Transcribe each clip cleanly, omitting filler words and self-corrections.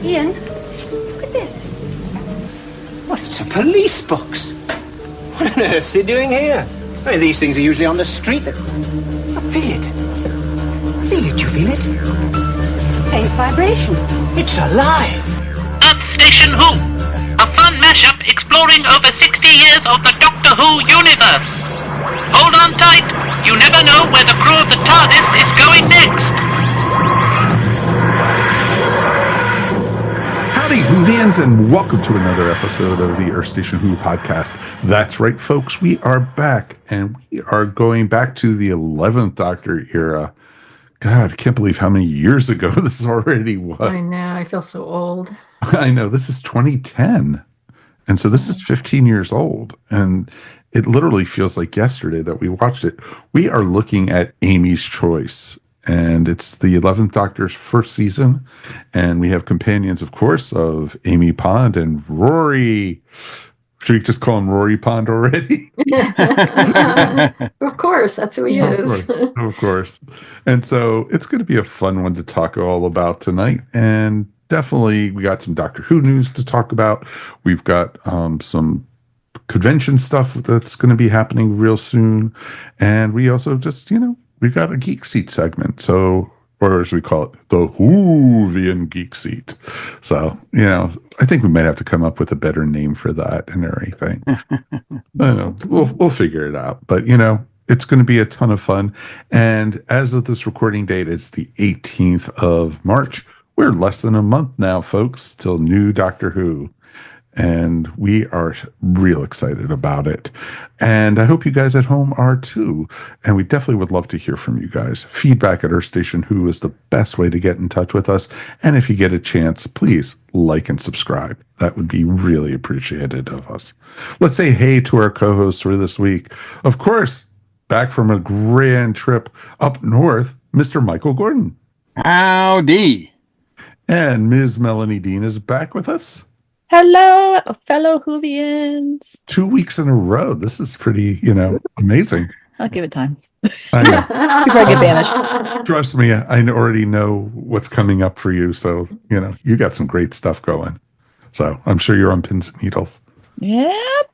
Ian, look at this. What, it's a police box? What on earth's he doing here? I mean, these things are usually on the street. I feel it. I feel it. You feel it? Faint vibration. It's alive. Earth Station Who, a fun mashup exploring over 60 years of the Doctor Who universe. Hold on tight. You never know where the crew of the TARDIS is going next. Howdy, Whovians, and welcome to another episode of the Earth Station Who podcast. That's right, folks. We are back, and we are going back to the 11th Doctor era. God, I can't believe how many years ago this already was. I know. I feel so old. I know. This is 2010. And so this is 15 years old. And it literally feels like yesterday that we watched it. We are looking at Amy's Choice. And it's the 11th Doctor's first season. And we have companions, of course, of Amy Pond and Rory. Should we just call him Rory Pond already? Of course. That's who he is. Of course. And so it's going to be a fun one to talk all about tonight. And definitely we got some Doctor Who news to talk about. We've got some convention stuff that's going to be happening real soon. And we also just, we've got a Geek Seat segment. So, or as we call it, the Whovian Geek Seat. So, I think we might have to come up with a better name for that and everything. I don't know. We'll figure it out. But, it's going to be a ton of fun. And as of this recording date, it's the 18th of March. We're less than a month now, folks, till new Doctor Who. And we are real excited about it. And I hope you guys at home are too. And we definitely would love to hear from you guys. Feedback at Earth Station Who is the best way to get in touch with us. And if you get a chance, please like and subscribe. That would be really appreciated of us. Let's say hey to our co-hosts for this week. Of course, back from a grand trip up north, Mr. Michael Gordon. Howdy. And Ms. Melanie Dean is back with us. Hello, fellow Whovians. 2 weeks in a row. This is pretty, amazing. I'll give it time. I know. Before I get banished. Trust me, I already know what's coming up for you. So, you got some great stuff going. So I'm sure you're on pins and needles. Yep.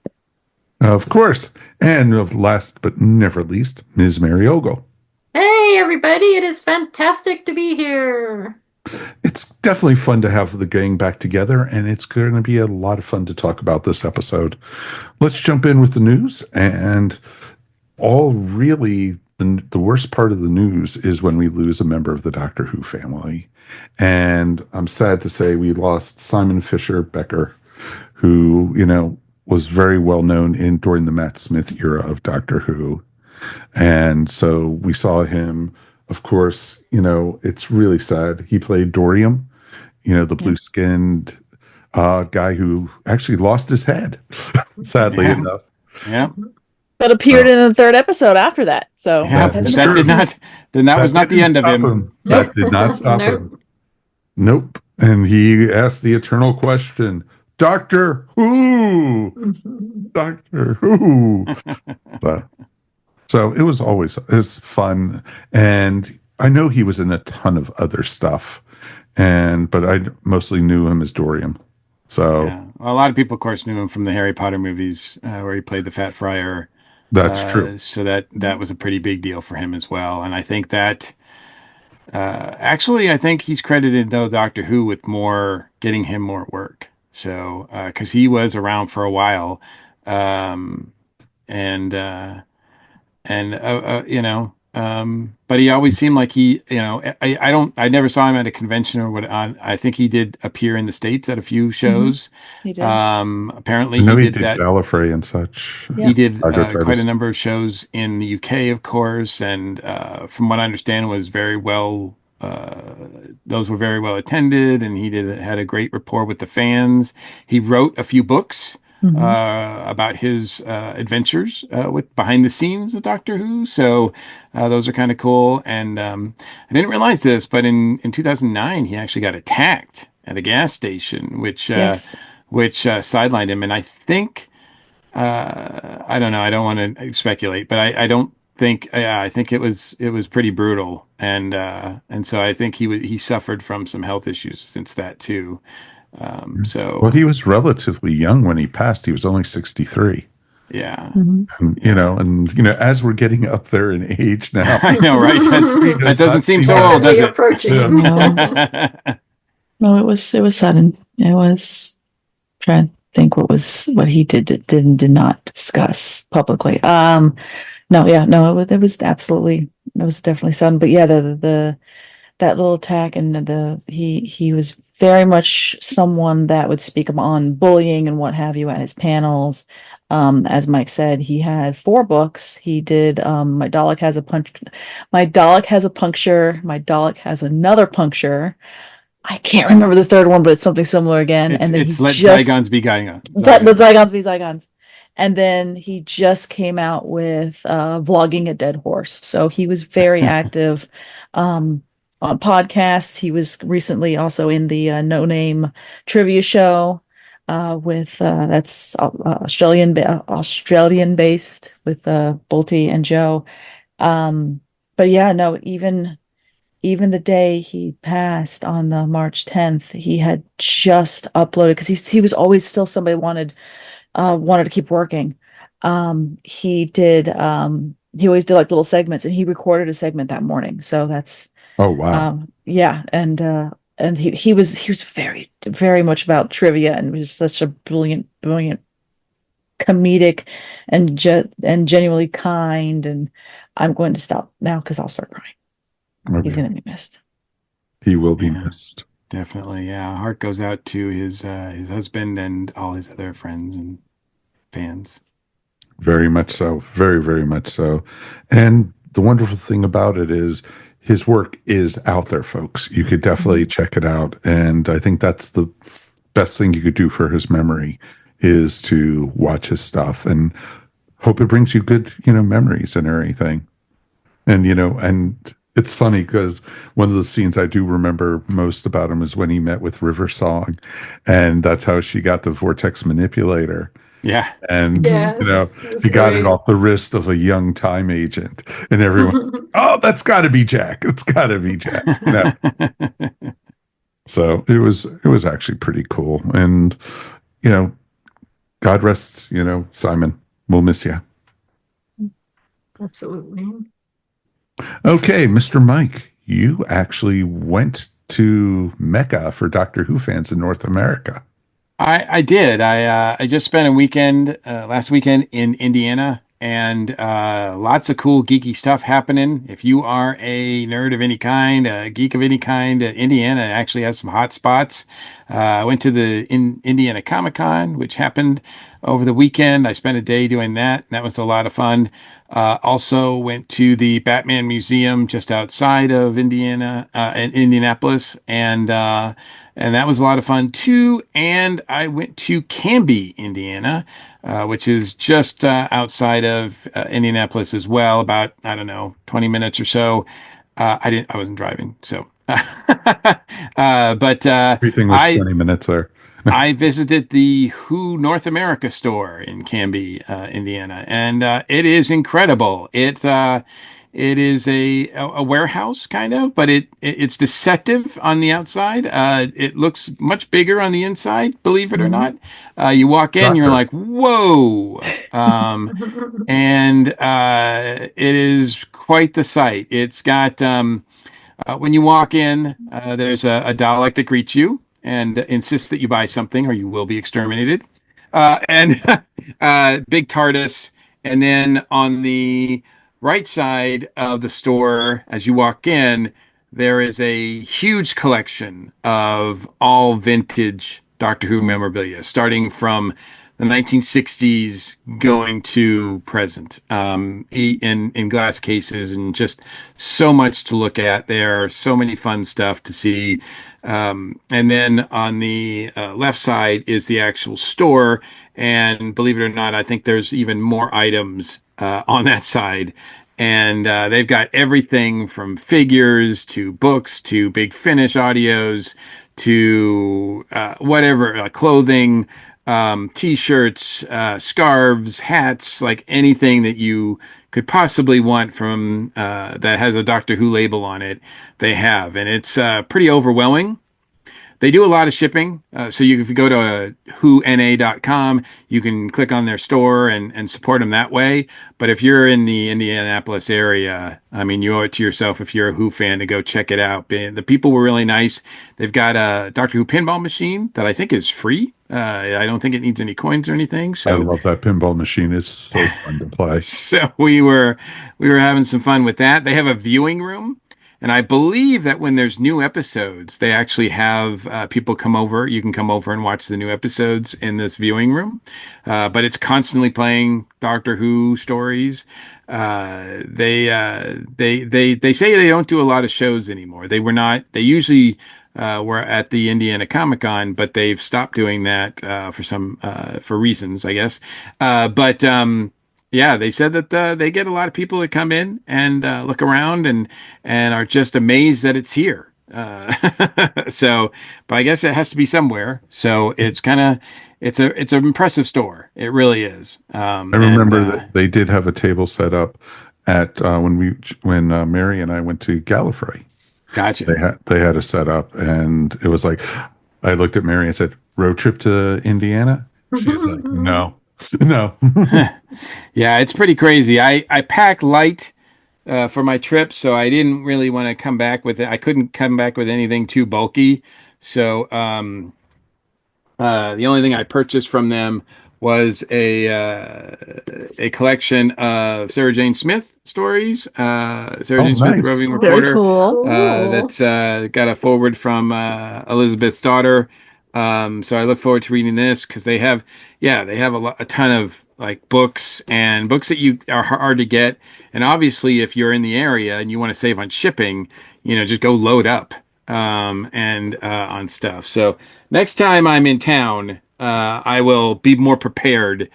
Of course. And of last but never least, Ms. Mary Ogle. Hey, everybody. It is fantastic to be here. It's definitely fun to have the gang back together, and it's going to be a lot of fun to talk about this episode. Let's jump in with the news, and the worst part of the news is when we lose a member of the Doctor Who family. And I'm sad to say we lost Simon Fisher Becker, who, was very well known during the Matt Smith era of Doctor Who. And so we saw him. Of course, it's really sad. He played Dorium, the blue-skinned guy who actually lost his head, sadly enough. Yeah. But appeared in the third episode after that. So that was not the end of him. That did not stop him. Nope. And he asked the eternal question, Doctor Who? Doctor Who? So it was fun. And I know he was in a ton of other stuff. But I mostly knew him as Dorium. So a lot of people, of course, knew him from the Harry Potter movies where he played the Fat Friar. That's true. So that was a pretty big deal for him as well. And I think that I think he's credited, though, Doctor Who with getting him more work. So because he was around for a while. But he always seemed like I never saw him at a convention or what. I think he did appear in the States at a few shows. He did. Apparently he did that Gallifrey and such. Yeah. He did quite a number of shows in the UK, of course. And from what I understand was very well, those were very well attended, and he had a great rapport with the fans. He wrote a few books. About his adventures with behind the scenes of Doctor Who. So those are kind of cool. And I didn't realize this, but in 2009, he actually got attacked at a gas station, which sidelined him. And I think, I don't know, I don't want to speculate, but I don't think it was pretty brutal, and so I think he suffered from some health issues since that too. Well, he was relatively young when he passed. He was only 63. Yeah, Mhm. And, as we're getting up there in age now, I know, right? That doesn't seem so old, does Rapidly it? approaching. No, it was sudden. It was trying to think what he did not discuss publicly. No, yeah, no, it was definitely sudden. But yeah, the that little attack and he was very much someone that would speak on bullying and what have you at his panels. As Mike said, he had 4 books. He did My Dalek Has a Puncture, My Dalek Has a Puncture, My Dalek Has Another Puncture. I can't remember the third one, but it's something similar again. And then It's Let Zygons Be Zygons. The Zygons Be Zygons. And then he just came out with Vlogging a Dead Horse. So he was very active on podcasts. He was recently also in the No Name trivia show with that's Australian based with Bolte and Joe. But yeah, no, even the day he passed on March 10th, he had just uploaded because he was always still somebody wanted to keep working. He always did like little segments, and he recorded a segment that morning. So that's oh wow, yeah, and he was very very much about trivia and was such a brilliant comedic and genuinely kind. And I'm going to stop now because I'll start crying. okay. He's going to be missed. He will be missed. Definitely, yeah. Heart goes out to his husband and all his other friends and fans. Very much so. Very, very much so. And the wonderful thing about it is his work is out there, folks. You could definitely check it out. And I think that's the best thing you could do for his memory is to watch his stuff and hope it brings you good, memories and everything. And, and it's funny because one of the scenes I do remember most about him is when he met with River Song, and that's how she got the vortex manipulator. Yeah. And, Yes, he got it great. off the wrist of a young time agent. And everyone's, oh, that's got to be Jack. It's got to be Jack. So it was actually pretty cool. And, God rest, Simon. We'll miss you. Absolutely. Okay, Mr. Mike, you actually went to Mecca for Doctor Who fans in North America. I did. I just spent a weekend last weekend in Indiana, and lots of cool geeky stuff happening. If you are a nerd of any kind, a geek of any kind, Indiana actually has some hot spots. I went to the Indiana Comic-Con, which happened over the weekend. I spent a day doing that, and that was a lot of fun. Also went to the Batman Museum just outside of Indiana, in Indianapolis, and that was a lot of fun too. And I went to Canby, Indiana, which is just outside of Indianapolis as well, about, I don't know, 20 minutes or so. I wasn't driving, so. But Everything was 20 minutes there. I visited the Who North America store in Canby, Indiana, and it is incredible. It is a warehouse kind of, but it's deceptive on the outside. It looks much bigger on the inside, believe it or not. You walk in, you're like, whoa. And it is quite the sight. It's got when you walk in, there's a Dalek that greets you and insists that you buy something or you will be exterminated. And big TARDIS. And then on the right side of the store, as you walk in, there is a huge collection of all vintage Doctor Who memorabilia, starting from the 1960s going to present, in glass cases, and just so much to look at there. So many fun stuff to see. And then on the left side is the actual store. And believe it or not, I think there's even more items on that side. And they've got everything from figures to books to Big Finish audios to whatever, clothing, t-shirts, scarves, hats, like anything that you could possibly want from that has a Doctor Who label on it, they have, and it's pretty overwhelming. They do a lot of shipping. So if you go to whona.com, you can click on their store and support them that way. But if you're in the Indianapolis area, I mean, you owe it to yourself if you're a Who fan to go check it out. The people were really nice. They've got a Doctor Who pinball machine that I think is free. I don't think it needs any coins or anything. So I love that pinball machine. It's so fun to play. So we were having some fun with that. They have a viewing room. And I believe that when there's new episodes, they actually have people come over. You can come over and watch the new episodes in this viewing room. But it's constantly playing Doctor Who stories. They say they don't do a lot of shows anymore. They were not. They usually were at the Indiana Comic Con, but they've stopped doing that for reasons, I guess. Yeah, they said that they get a lot of people that come in and look around and are just amazed that it's here. But I guess it has to be somewhere. So it's an impressive store. It really is. I remember that they did have a table set up at when Mary and I went to Gallifrey. Gotcha. They had a set up, and it was like, I looked at Mary and said, "Road trip to Indiana?" She's like, "No." No. Yeah, it's pretty crazy. I pack light for my trip, so I didn't really want to come back with it. I couldn't come back with anything too bulky. So the only thing I purchased from them was a collection of Sarah Jane Smith stories. Sarah Jane Smith, roving reporter. Very cool. That's got a forward from Elizabeth's daughter. So I look forward to reading this because they have a ton of like books that are hard to get. And obviously, if you're in the area and you want to save on shipping, just go load up on stuff. So next time I'm in town, I will be more prepared.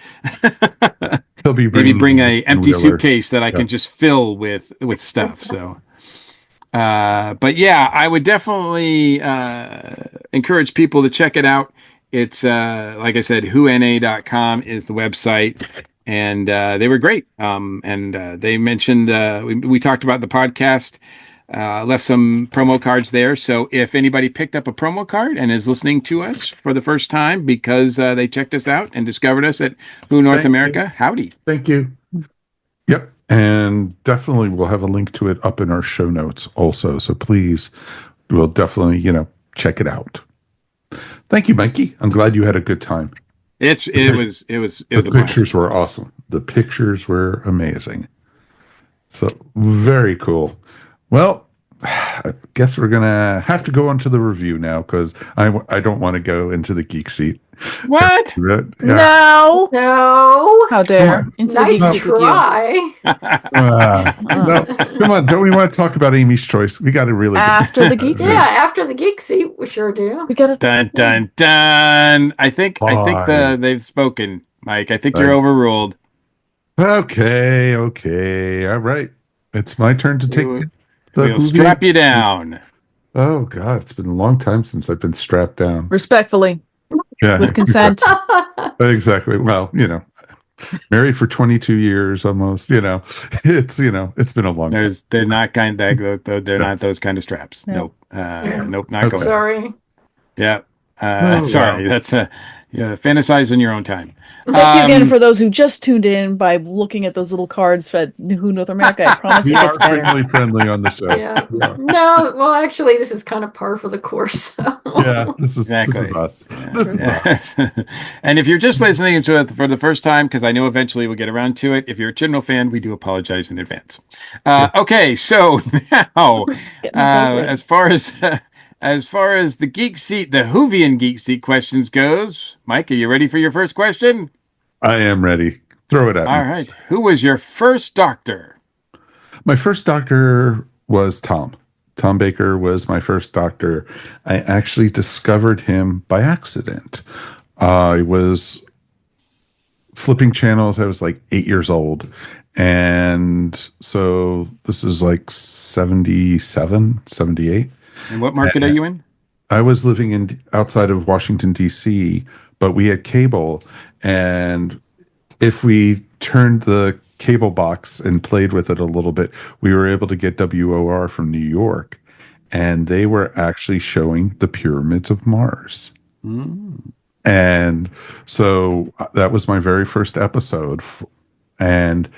Maybe bring a empty suitcase that I can just fill with stuff. So. But yeah, I would definitely encourage people to check it out. It's like I said, whona.com is the website, and they were great. They mentioned we talked about the podcast, left some promo cards there. So if anybody picked up a promo card and is listening to us for the first time because they checked us out and discovered us at Who North America, howdy. Thank you. Yep. And definitely we'll have a link to it up in our show notes also. So please, we'll definitely, check it out. Thank you, Mikey. I'm glad you had a good time. The pictures were awesome. The pictures were amazing. So very cool. Well, I guess we're going to have to go on to the review now because I don't want to go into the geek seat. What? Yeah. No. How dare. Nice try. No, come on. Don't we want to talk about Amy's Choice? We got to really... After the geek seat. Yeah, after the geek seat, we sure do. We got to... Dun, dun, dun. I think they've spoken, Mike. I think you're overruled. Okay. All right. It's my turn to take We'll strap you down. Oh, God. It's been a long time since I've been strapped down. Respectfully. Yeah. With consent. Exactly. Well, married for 22 years almost, it's been a long time. They're not not those kind of straps. Yeah. Nope. Not going. Sorry. Yeah. Sorry. That's fantasize in your own time. Thank you again for those who just tuned in by looking at those little cards for Who North America. I promise it gets better. Family friendly on the show. Yeah. No, well, actually, this is kind of par for the course. So. Yeah, this is us. This is us. And if you're just listening to it for the first time, because I know eventually we'll get around to it, if you're a general fan, we do apologize in advance. Okay, so now, as far as the geek seat, the Whovian geek seat questions goes, Mike, are you ready for your first question? I am ready. Throw it at me. All right. Who was your first Doctor? My first Doctor was Tom. Tom Baker was my first Doctor. I actually discovered him by accident. I was flipping channels. I was like 8 years old. And so this is like 77, 78. And what market are you in? I was living outside of Washington, D.C., but we had cable. And if we turned the cable box and played with it a little bit, we were able to get WOR from New York, and they were actually showing the pyramids of Mars. Mm. And so that was my very first episode. And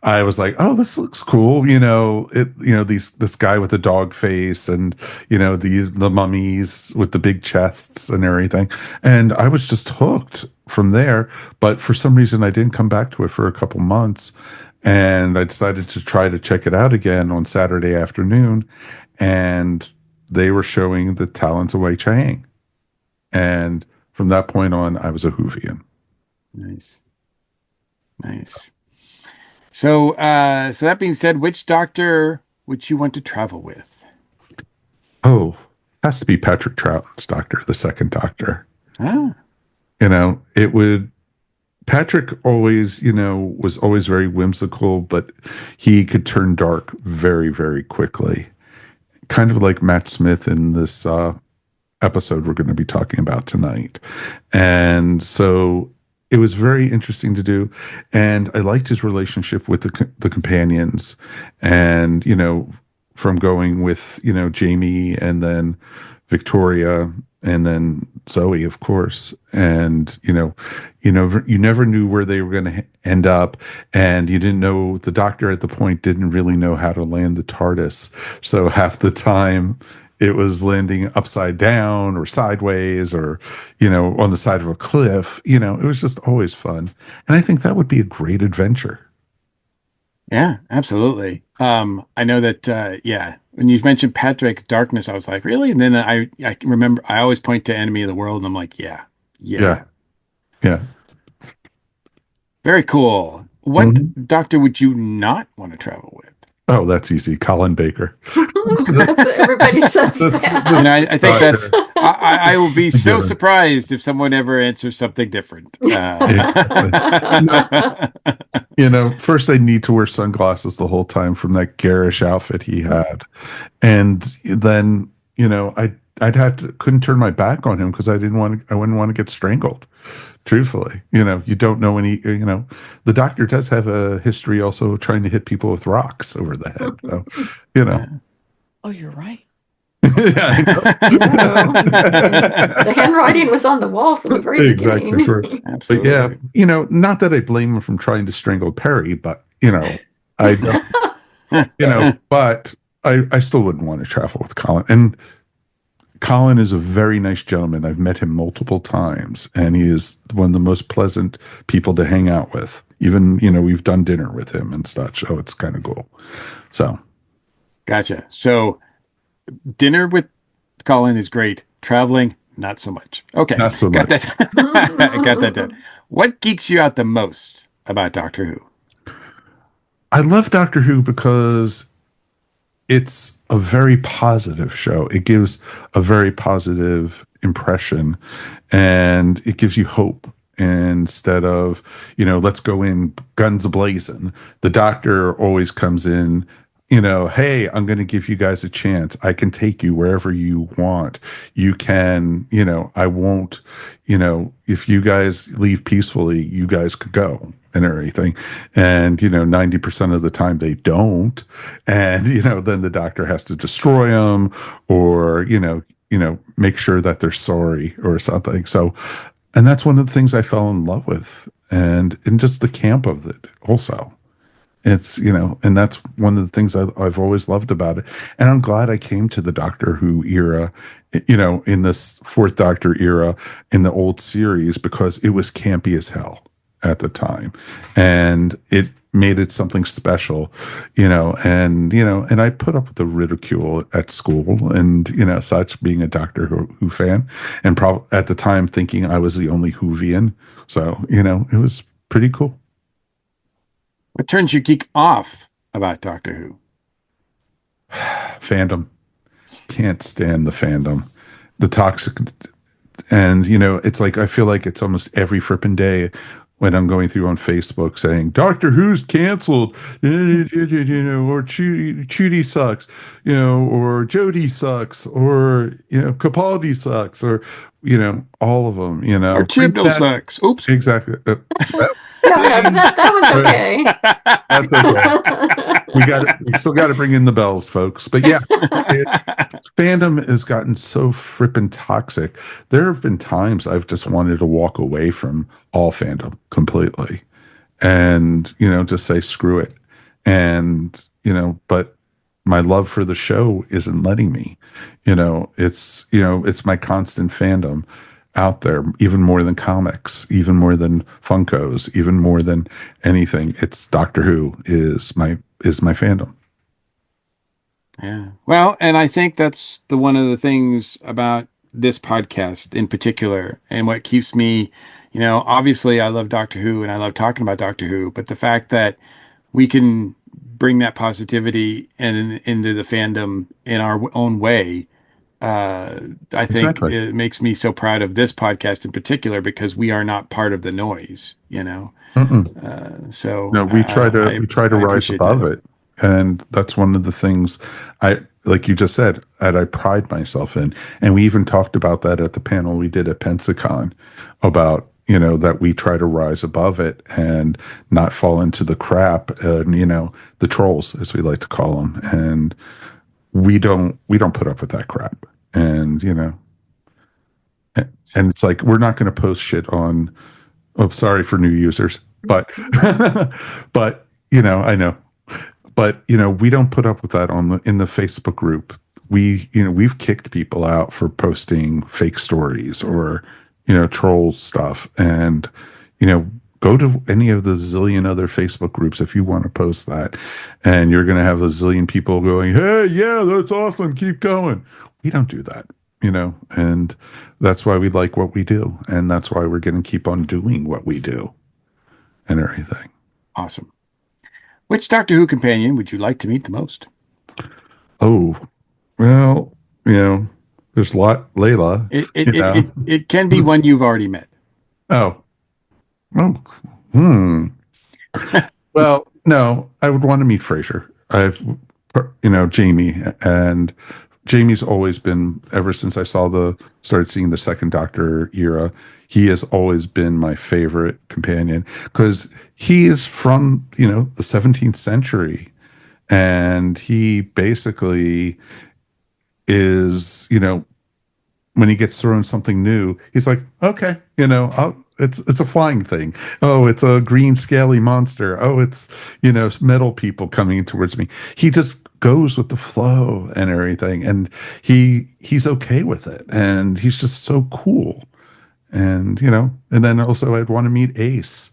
I was like, "Oh, this looks cool." This guy with the dog face, and the mummies with the big chests and everything. And I was just hooked from there. But for some reason, I didn't come back to it for a couple months, and I decided to try to check it out again on Saturday afternoon, and they were showing the Talons of Wei Chang, and from that point on, I was a Whovian. Nice. So, so that being said, which doctor would you want to travel with? Oh, has to be Patrick Troughton's doctor, the second doctor. Ah. It would. Patrick always, was always very whimsical, but he could turn dark very, very quickly. Kind of like Matt Smith in this episode we're going to be talking about tonight. And so it was very interesting to do. And I liked his relationship with the companions. And, from going with, Jamie and then Victoria and then Zoe, of course. And, you never knew where they were going to end up. And you didn't know, the doctor at the point didn't really know how to land the TARDIS. So half the time it was landing upside down or sideways or, on the side of a cliff. It was just always fun. And I think that would be a great adventure. Yeah, absolutely. I know that, when you mentioned Patrick Darkness, I was like, really? And then I remember, I always point to Enemy of the World, and I'm like, yeah. Very cool. What doctor would you not want to travel with? Oh, that's easy. Colin Baker. That's what everybody says. And I think that's, I will be so surprised if someone ever answers something different. First I need to wear sunglasses the whole time from that garish outfit he had. And then, couldn't turn my back on him because I wouldn't want to get strangled. Truthfully, you don't know any, the doctor does have a history also trying to hit people with rocks over the head. So, Oh, you're right. Yeah, The handwriting was on the wall from the very beginning. Absolutely. But yeah, not that I blame him from trying to strangle Perry, but I don't, but I still wouldn't want to travel with Colin. And Colin is a very nice gentleman. I've met him multiple times, and he is one of the most pleasant people to hang out with. Even, we've done dinner with him and such. So it's kind of cool. So. Gotcha. So dinner with Colin is great. Traveling, not so much. Okay. Not so got much. That. I got that down. What geeks you out the most about Doctor Who? I love Doctor Who because it's a very positive show. It gives a very positive impression, and it gives you hope instead of, let's go in guns a-blazing. The Doctor always comes in, hey, I'm going to give you guys a chance. I can take you wherever you want. You can, I won't, if you guys leave peacefully, you guys could go and everything. And, 90% of the time they don't. And, then the Doctor has to destroy them or, make sure that they're sorry or something. So, and that's one of the things I fell in love with, and just the camp of it also. It's, and that's one of the things I've always loved about it. And I'm glad I came to the Doctor Who era, in this fourth Doctor era in the old series, because it was campy as hell at the time. And it made it something special, and I put up with the ridicule at school and, such, being a Doctor Who fan, and probably at the time thinking I was the only Whovian. So, it was pretty cool. What turns you geek off about Doctor Who? Fandom. Can't stand the fandom. The toxic. And, it's like, I feel like it's almost every frippin' day when I'm going through on Facebook saying, Doctor Who's canceled, or Chudy sucks, or Jodie sucks, or, Capaldi sucks, or, all of them, Or Chibnall sucks. Oops. Exactly. that one's okay. That's okay. We still got to bring in the bells, folks. But yeah, fandom has gotten so frippin' toxic. There have been times I've just wanted to walk away from all fandom completely, and just say screw it. And but my love for the show isn't letting me. It's my constant fandom out there, even more than comics, even more than Funkos, even more than anything. It's Doctor Who is my fandom. Yeah. Well, and I think that's one of the things about this podcast in particular, and what keeps me, obviously I love Doctor Who and I love talking about Doctor Who, but the fact that we can bring that positivity into the fandom in our own way, I think Exactly. it makes me so proud of this podcast in particular, because we are not part of the noise, so No, we try to I rise appreciate above that. it, and that's one of the things like you just said, that I pride myself in. And we even talked about that at the panel we did at Pensacon about that we try to rise above it and not fall into the crap and the trolls, as we like to call them, and we don't put up with that crap. And and it's like, we're not going to post shit on, oh, sorry for new users, but but I know, but we don't put up with that in the Facebook group. We've kicked people out for posting fake stories or troll stuff. And go to any of the zillion other Facebook groups if you want to post that, and you're going to have a zillion people going, hey, yeah, that's awesome, keep going. We don't do that. And that's why we like what we do, and that's why we're going to keep on doing what we do and everything. Awesome. Which Doctor Who companion would you like to meet the most? Oh, well, there's a lot. Layla. It can be one you've already met. Oh, well, no, I would want to meet Frasier. Jamie, and Jamie's always been, ever since I started seeing the Second Doctor era, he has always been my favorite companion, because he is from, the 17th century, and he basically is, when he gets thrown something new, he's like, okay, it's a flying thing. Oh, it's a green scaly monster. Oh, it's, metal people coming towards me. He just goes with the flow and everything. And he's okay with it. And he's just so cool. And, and then also I'd want to meet Ace,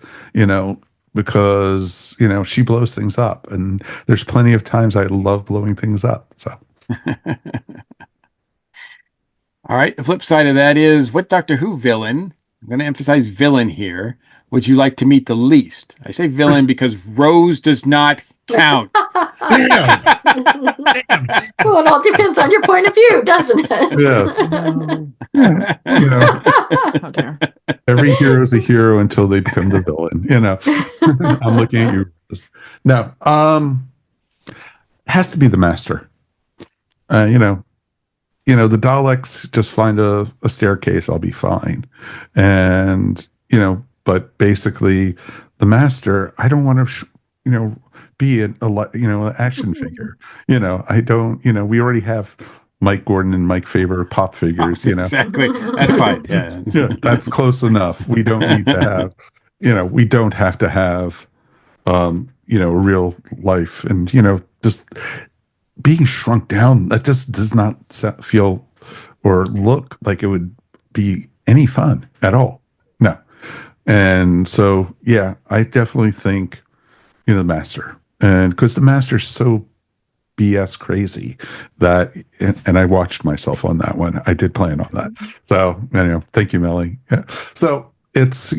because, she blows things up. And there's plenty of times I love blowing things up. So. All right. The flip side of that is, what Doctor Who villain, I'm going to emphasize villain here, would you like to meet the least? I say villain because Rose does not count. Damn. Well, it all depends on your point of view, doesn't it? Yes. How dare. Every hero is a hero until they become the villain. I'm looking at you. No, it has to be the Master. The Daleks, just find a staircase, I'll be fine. And, but basically the Master, I don't want to, be an action figure. I don't, we already have Mike Gordon and Mike Faber pop figures, Exactly. That's fine. Yeah. Yeah, that's close enough. We don't need to have, we don't have to have, real life, and, just being shrunk down, that just does not feel or look like it would be any fun at all. No. And so, yeah, I definitely think, the Master. And because the Master's so BS crazy that, and I watched myself on that one. I did plan on that. So, thank you, Melly. Yeah. So it's,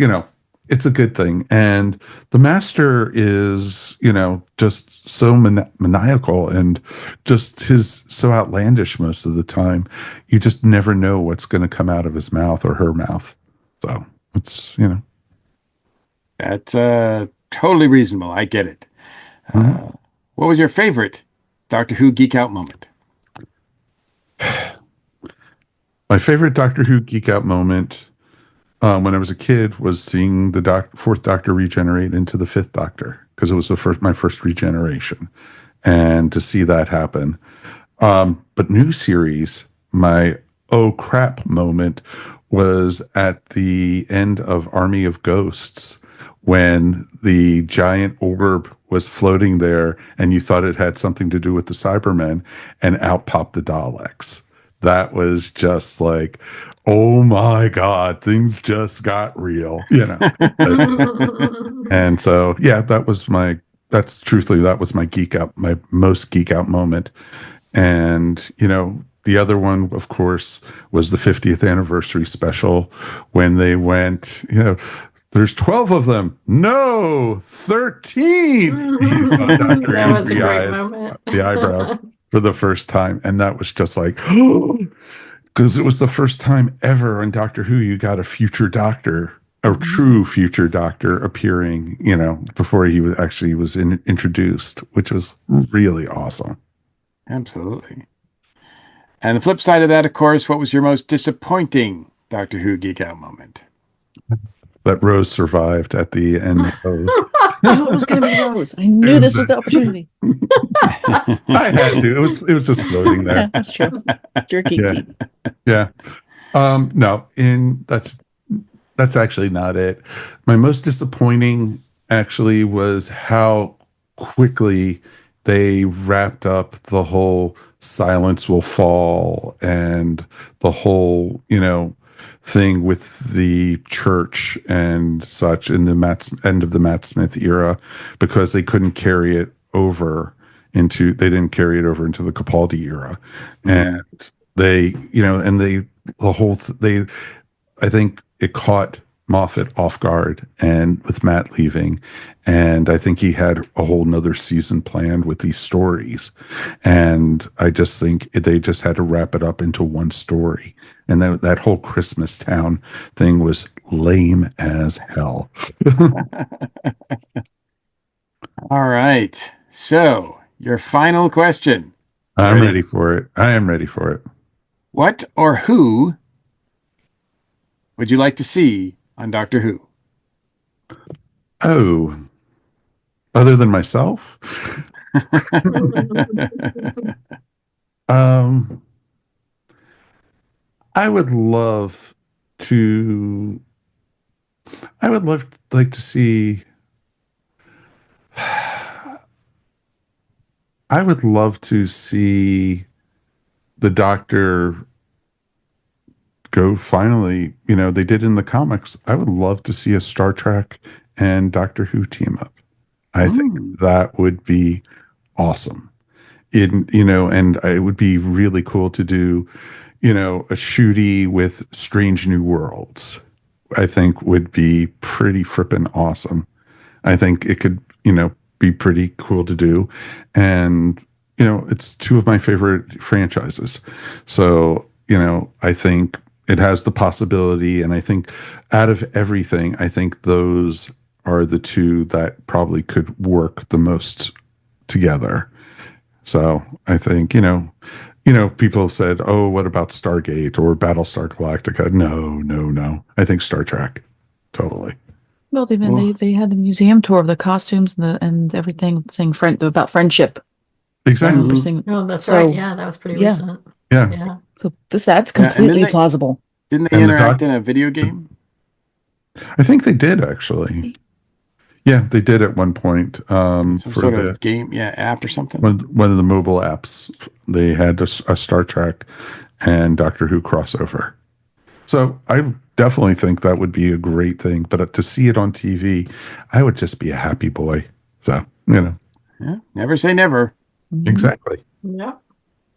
it's a good thing. And the Master is, just so maniacal, and just so outlandish most of the time. You just never know what's going to come out of his mouth or her mouth. So it's, That's totally reasonable. I get it. What was your favorite Doctor Who geek out moment? My favorite Doctor Who geek out moment, when I was a kid was seeing the fourth Doctor regenerate into the fifth Doctor, because it was my first regeneration, and to see that happen. But new series, my oh crap moment was at the end of Army of Ghosts, when the giant orb was floating there and you thought it had something to do with the Cybermen, and out popped the Daleks. That was just like, oh my God, things just got real, And so, yeah, that was my geek out, my most geek out moment. And, the other one, of course, was the 50th anniversary special, when they went, there's 12 of them. No, 13. That was a great moment. The eyebrows for the first time. And that was just like, because it was the first time ever on Doctor Who you got a future Doctor, a true future Doctor appearing, before he was introduced, which was really awesome. Absolutely. And the flip side of that, of course, what was your most disappointing Doctor Who geek out moment? That Rose survived at the end of... I knew it was going to be Rose. I knew this was the opportunity. I had to. It was just floating there. Yeah, that's true. Your geek seat. Yeah. No, that's actually not it. My most disappointing actually was how quickly they wrapped up the whole Silence Will Fall and the whole, thing with the church and such in the end of the Matt Smith era, because they couldn't carry it over into the Capaldi era. And I think it caught Moffat off guard, and with Matt leaving, and I think he had a whole nother season planned with these stories, and I just think they just had to wrap it up into one story, and that whole Christmas Town thing was lame as hell. All right, so your final question. I'm ready for it. I am ready for it. What or who would you like to see on Doctor Who? Oh, other than myself? I would like to see, I would love to see the Doctor go finally, they did in the comics. I would love to see a Star Trek and Doctor Who team up. I think that would be awesome. And it would be really cool to do, a shooty with Strange New Worlds. I think would be pretty frippin' awesome. I think it could, be pretty cool to do. And, it's two of my favorite franchises. So, I think it has the possibility, and I think out of everything, I think those are the two that probably could work the most together. So I think, people have said, oh, what about Stargate or Battlestar Galactica? No. I think Star Trek. Totally. Well, they had the museum tour of the costumes and everything, saying about friendship. Exactly. Oh, that's right. Yeah, that was pretty recent. Yeah. So that's completely plausible. Didn't they interact in a video game? I think they did, actually. Yeah, they did at one point. Some sort of game, app or something. One of the mobile apps, they had a Star Trek and Doctor Who crossover. So I definitely think that would be a great thing. But to see it on TV, I would just be a happy boy. So, Yeah, never say never. Exactly. Yeah.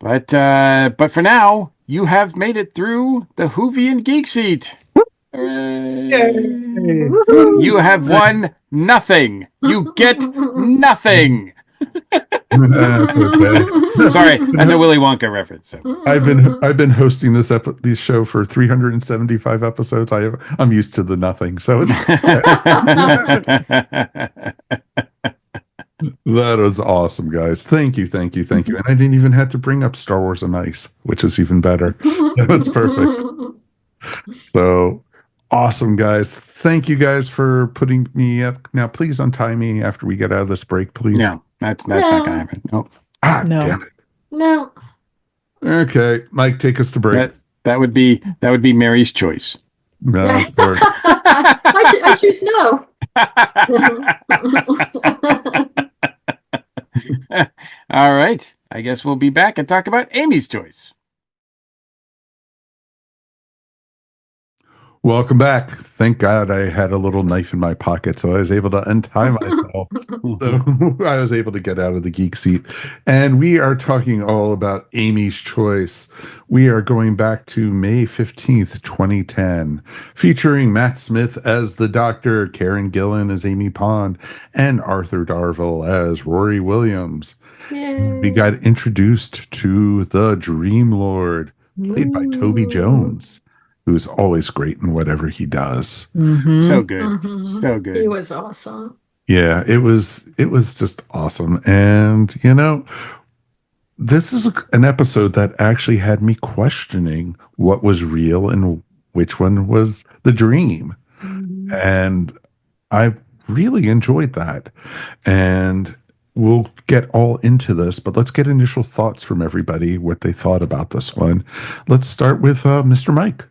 But for now, you have made it through the Whovian Geek Seat. Yay. You have won nothing. You get nothing. That's okay. Sorry, that's a Willy Wonka reference. So. I've been hosting this show for 375 episodes. I'm used to the nothing. So that was awesome, guys. Thank you. And I didn't even have to bring up Star Wars on Ice, which is even better. That's perfect. So Awesome, guys. Thank you guys for putting me up. Now, please untie me after we get out of this break, please. No, that's not gonna happen. Nope. No. Damn it. No. Okay, Mike, take us to break. That would be Mary's choice. No, sorry. I choose no. All right. I guess we'll be back and talk about Amy's choice. Welcome back. Thank God I had a little knife in my pocket, so I was able to untie myself. So I was able to get out of the geek seat. And we are talking all about Amy's Choice. We are going back to May 15th, 2010, featuring Matt Smith as the Doctor, Karen Gillan as Amy Pond, and Arthur Darvill as Rory Williams. Yay. We got introduced to the Dream Lord, played by Toby Jones, who's always great in whatever he does. Mm-hmm. So good. Mhm. So good. He was awesome. Yeah, it was just awesome. And this is an episode that actually had me questioning what was real and which one was the dream. Mhm. And I really enjoyed that. And we'll get all into this, but let's get initial thoughts from everybody, what they thought about this one. Let's start with Mr. Mike.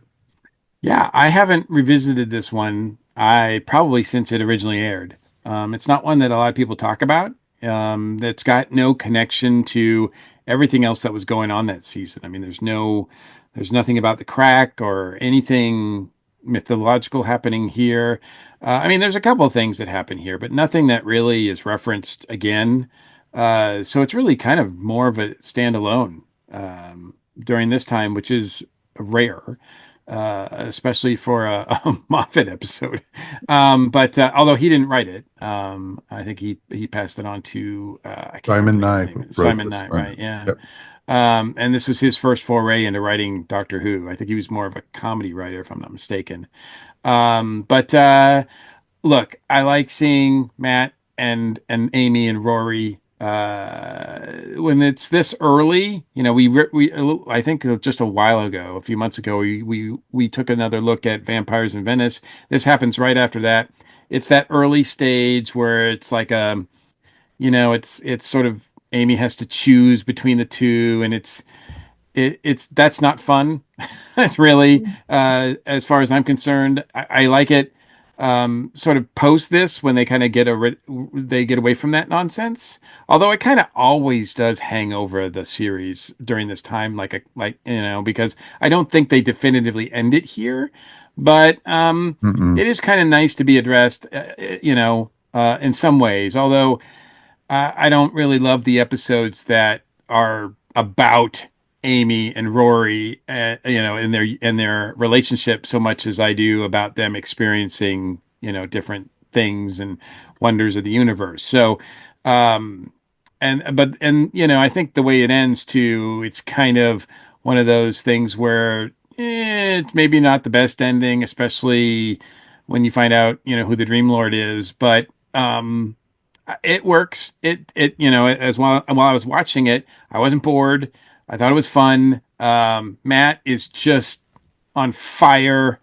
Yeah, I haven't revisited this one. Probably since it originally aired. It's not one that a lot of people talk about. That's got no connection to everything else that was going on that season. I mean, there's nothing about the crack or anything mythological happening here. I mean, there's a couple of things that happen here, but nothing that really is referenced again. So it's really kind of more of a standalone during this time, which is rare. Especially for a Moffat episode. But although he didn't write it, I think he passed it on to I can't Simon remember his Nye. name. Simon Nye, right? Yeah. Yep. And this was his first foray into writing Doctor Who. I think he was more of a comedy writer, if I'm not mistaken. But look, I like seeing Matt and Amy and Rory when it's this early. We I think just a while ago, a few months ago, we took another look at Vampires in Venice. This happens right after that. It's that early stage where it's like it's sort of Amy has to choose between the two, and it's that's not fun. It's really, as far as I'm concerned, I like it. Sort of post this when they kind of they get away from that nonsense. Although it kind of always does hang over the series during this time, because I don't think they definitively end it here, but it is kind of nice to be addressed, in some ways. Although I don't really love the episodes that are about Amy and Rory, in their relationship so much as I do about them experiencing, different things and wonders of the universe. So, I think the way it ends too, it's kind of one of those things where it's maybe not the best ending, especially when you find out, who the Dream Lord is, but, it works. As while I was watching it, I wasn't bored. I thought it was fun. Matt is just on fire.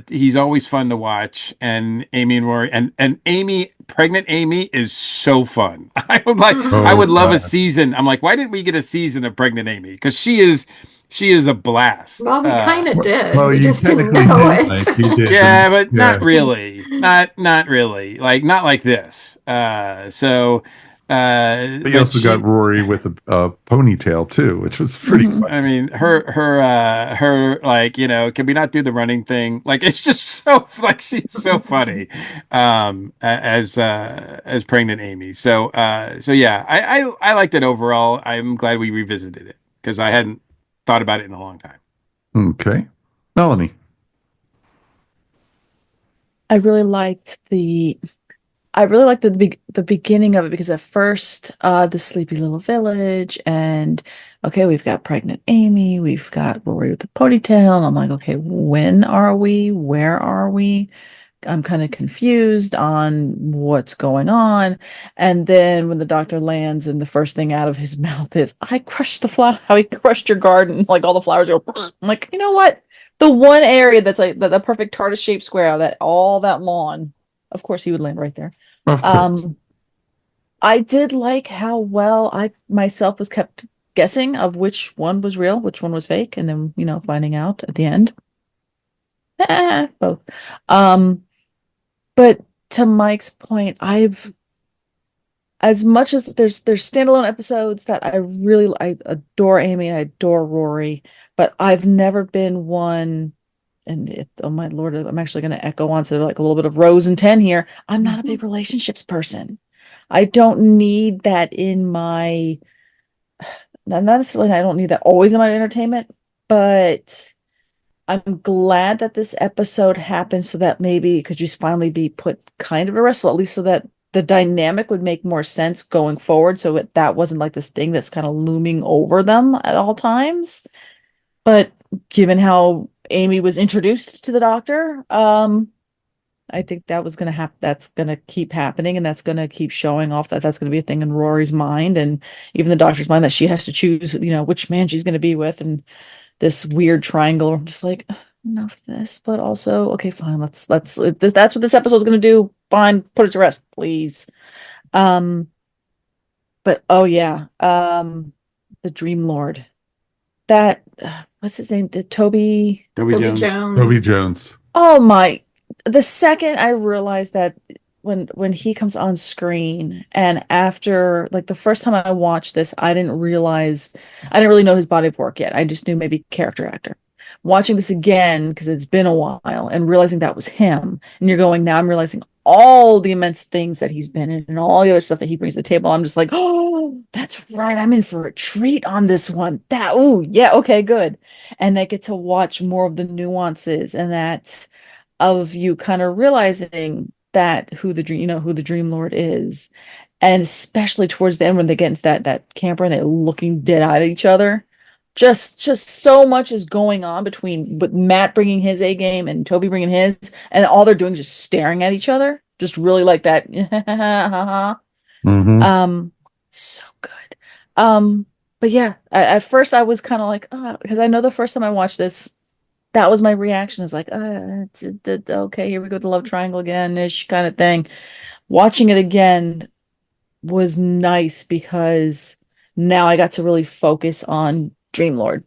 He's always fun to watch. And Amy and Rory and Amy, pregnant Amy, is so fun. I would love a season. I'm like, why didn't we get a season of pregnant Amy? Because she is a blast. Well, we kind of did. well, we you just didn't technically know did, it. Mike. You did. Yeah, but Yeah. not really. Not really. Like not like this. But you also got Rory with a ponytail too, which was pretty fun. I mean, her like, can we not do the running thing? Like, it's just so like she's so funny, as pregnant Amy. So yeah, I liked it overall. I'm glad we revisited it because I hadn't thought about it in a long time. Okay, Melanie. I really liked the beginning of it because at first, the sleepy little village, and okay, we've got pregnant Amy, we've got Rory with the ponytail. And I'm like, okay, when are we? Where are we? I'm kind of confused on what's going on. And then when the doctor lands, and the first thing out of his mouth is, "I crushed the flower." How he crushed your garden, like all the flowers go. I'm like, you know what? The one area that's like the perfect TARDIS shaped square, that all that lawn. Of course, he would land right there. Of course. I did like how well I myself was kept guessing of which one was real, which one was fake, and then, finding out at the end. Both. Um, but to Mike's point, I've as much as there's standalone episodes that I adore Amy, I adore Rory, but I've never been one, and oh my Lord, I'm actually going to echo onto like a little bit of Rose and 10 here. I'm not a big relationships person. I don't need that in my, not necessarily, I don't need that always in my entertainment, but I'm glad that this episode happened so that maybe it could just finally be put kind of a wrestle, at least so that the dynamic would make more sense going forward. So that wasn't like this thing that's kind of looming over them at all times. But given how Amy was introduced to the Doctor, I think that was going to happen. That's going to keep happening, and that's going to keep showing off that that's going to be a thing in Rory's mind, and even the Doctor's mind, that she has to choose, which man she's going to be with, and this weird triangle. I'm just like, enough of this, but also, okay, fine. Let's if that's what this episode's going to do. Fine, put it to rest, please. But oh yeah, the Dream Lord. That what's his name? The Toby. Toby Jones. Toby Jones. Oh my! The second I realized that when he comes on screen, and after like the first time I watched this, I didn't really know his body of work yet. I just knew maybe character actor. Watching this again, because it's been a while, and realizing that was him, and you're going, now I'm realizing all the immense things that he's been in and all the other stuff that he brings to the table. I'm just like, oh, that's right. I'm in for a treat on this one. Oh yeah, okay, good. And I get to watch more of the nuances, and that of you kind of realizing that who the Dream Lord is, and especially towards the end when they get into that camper and they're looking dead at each other. Just so much is going on between with Matt bringing his A game and Toby bringing his, and all they're doing is just staring at each other, just really like that. Mm-hmm. So good. But yeah, at first I was kind of like, because I know the first time I watched this, that was my reaction. Is like, okay, here we go, the love triangle again, ish kind of thing. Watching it again was nice because now I got to really focus on Dream Lord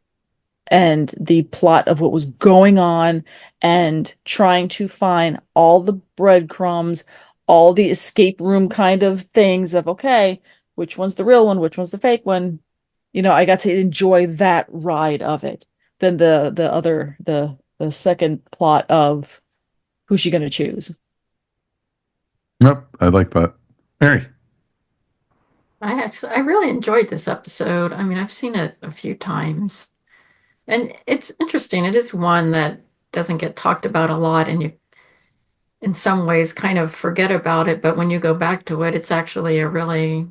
and the plot of what was going on, and trying to find all the breadcrumbs, all the escape room kind of things of, okay, which one's the real one, which one's the fake one. I got to enjoy that ride of it. Then the second plot of who's she going to choose. Yep, I like that. Mary. I really enjoyed this episode. I mean, I've seen it a few times, and it's interesting. It is one that doesn't get talked about a lot, and you, in some ways, kind of forget about it. But when you go back to it, it's actually a really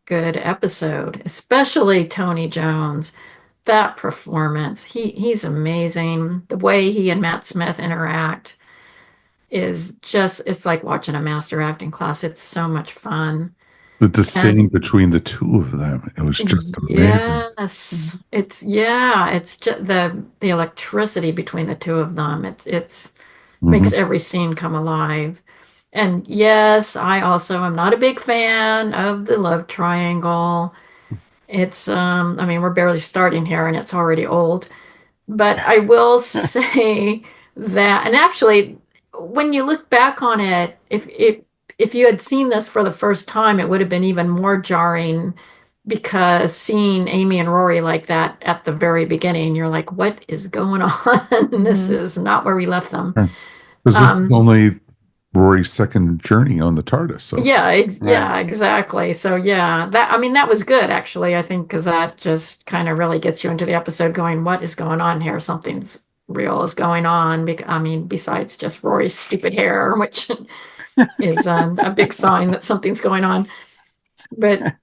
good episode, especially Tony Jones. That performance, he's amazing. The way he and Matt Smith interact is just, it's like watching a master acting class. It's so much fun. The disdain between the two of them, it was just amazing. Yes, it's just the electricity between the two of them. It's makes every scene come alive. And yes, I also am not a big fan of the love triangle. It's I mean, we're barely starting here and it's already old. But I will say that, and actually, when you look back on it, if you had seen this for the first time, it would have been even more jarring, because seeing Amy and Rory like that at the very beginning, you're like, what is going on? This is not where we left them. Because this is only Rory's second journey on the TARDIS. So. Yeah, exactly. So yeah, that was good actually. I think because that just kind of really gets you into the episode going, what is going on here? Something's real is going on. Besides just Rory's stupid hair, which is a big sign that something's going on. But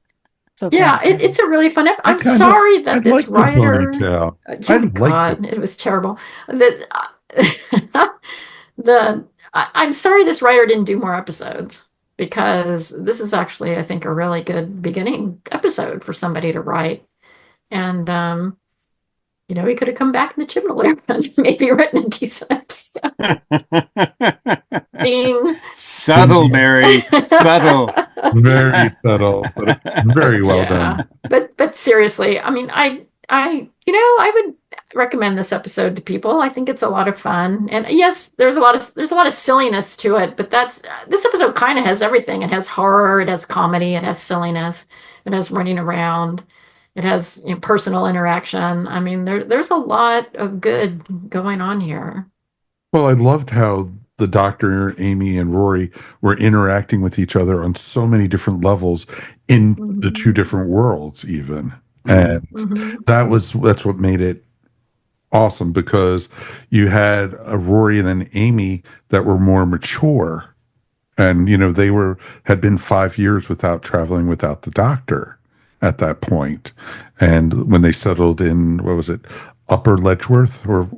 yeah, it's a really fun episode. I'm sorry that this writer. Oh God, it was terrible. I'm sorry this writer didn't do more episodes, because this is actually, I think, a really good beginning episode for somebody to write. And He could have come back in the Chibnall era and maybe written a decent episode. Ding. Subtle, Mary. Subtle. Very subtle, but very well Yeah. done. But seriously, I mean, I would recommend this episode to people. I think it's a lot of fun. And yes, there's a lot of silliness to it, but this episode kind of has everything. It has horror, it has comedy, it has silliness, it has running around, it has personal interaction. I mean, there's a lot of good going on here. Well, I loved how the Doctor, Amy, and Rory were interacting with each other on so many different levels in the two different worlds, even. And that's what made it awesome, because you had a Rory and an Amy that were more mature, and they had been 5 years without traveling without the Doctor at that point. And when they settled in, what was it, Upper Ledgeworth or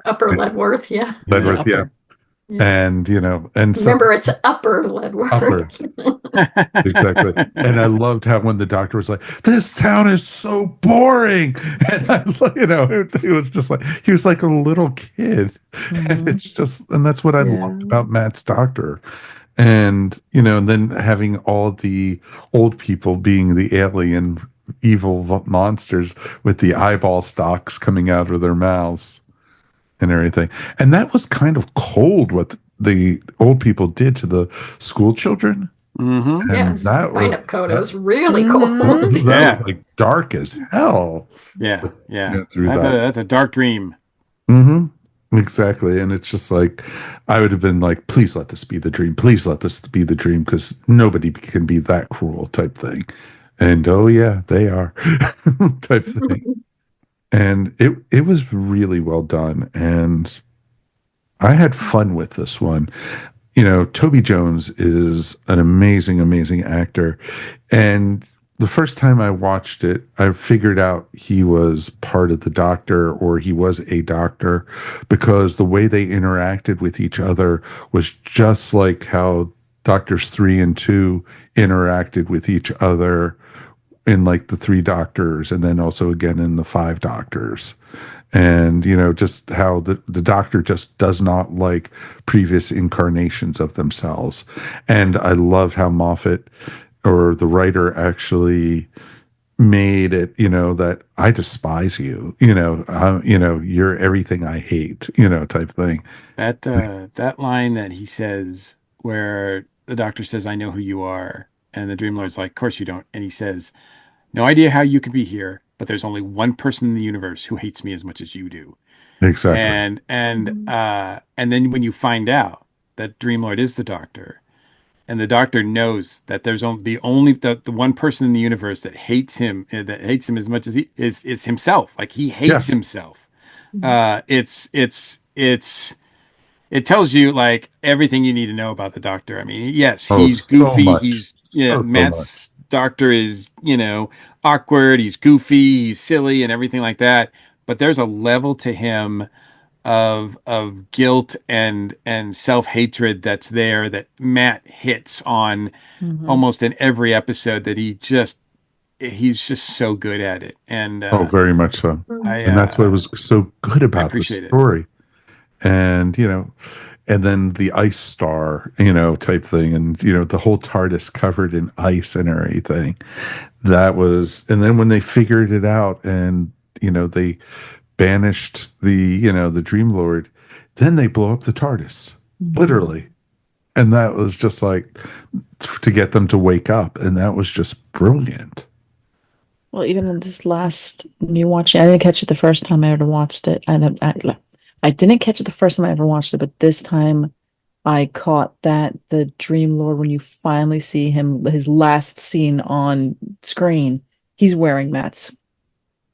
Upper Ledworth, yeah. Ledworth, yeah. And and remember, it's Upper Ledworth. Upper. Exactly. And I loved how when the Doctor was like, "This town is so boring," and it was just like he was like a little kid, and that's what I loved about Matt's Doctor. And and then having all the old people being the alien evil monsters with the eyeball stalks coming out of their mouths and everything. And that was kind of cold what the old people did to the school children. Mm-hmm. Yes, that lineup coda was really cold. That was like dark as hell. Yeah. That's a dark dream. Mm-hmm. Exactly. And it's just like, I would have been like, please let this be the dream. Please let this be the dream, because nobody can be that cruel type thing. And oh yeah, they are type thing. And it was really well done. And I had fun with this one. Toby Jones is an amazing, amazing actor. And the first time I watched it, I figured out he was part of the Doctor, or he was a Doctor, because the way they interacted with each other was just like how Doctors 3 and 2 interacted with each other in like the 3 Doctors, and then also again in the 5 Doctors. And just how the Doctor just does not like previous incarnations of themselves. And I love how Moffat, or the writer, actually made it that I despise you, you're everything I hate, type thing. That line that he says, where the Doctor says, "I know who you are," and the Dream Lord's like, "Of course you don't," and he says, "No idea how you could be here, but there's only one person in the universe who hates me as much as you do." Exactly. And then when you find out that Dreamlord is the Doctor, and the Doctor knows that there's the one person in the universe that hates him as much as he is himself. Like, he hates himself. It tells you like everything you need to know about the Doctor. I mean, yes, he's goofy. So He's Matt's Doctor is awkward. He's goofy. He's silly and everything like that. But there's a level to him of guilt and self-hatred that's there, that Matt hits on almost in every episode, that he's just so good at it. And very much so. And that's what was so good about the story. And and then the ice star, type thing, and the whole TARDIS covered in ice and everything. That was, and then when they figured it out, and they banished the Dream Lord, then they blow up the TARDIS, literally. And that was just like to get them to wake up, and that was just brilliant. Well, even in this last new watching, I didn't catch it the first time I ever watched it, and I didn't catch it the first time I ever watched it, but this time I caught that the Dream Lord, when you finally see him, his last scene on screen, he's wearing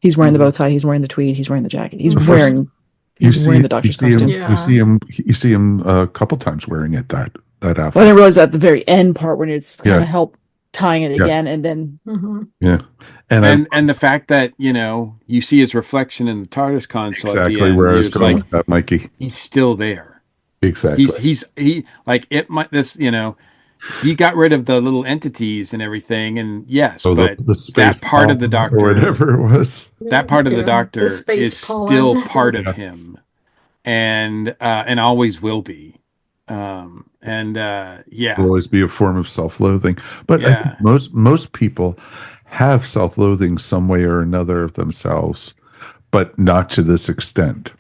he's wearing the bow tie, he's wearing the tweed, he's wearing the jacket, he's wearing the Doctor's costume. You see him a couple times wearing it, that outfit. Well, I realized at the very end part when it's kind of help tying it again, and then and the fact that you see his reflection in the TARDIS console exactly at the end, where I was going with that, Mikey. He's still there. Exactly. He like it might this he got rid of the little entities and everything, and yes, So but the that space part of the pollen or Doctor, whatever it was. that part of the Yeah, the Doctor space is still pollen. part of Yeah. him, and always will be. Will Yeah, always be a form of self-loathing. But I think yeah. most people have self-loathing some way or another of themselves, but not to this extent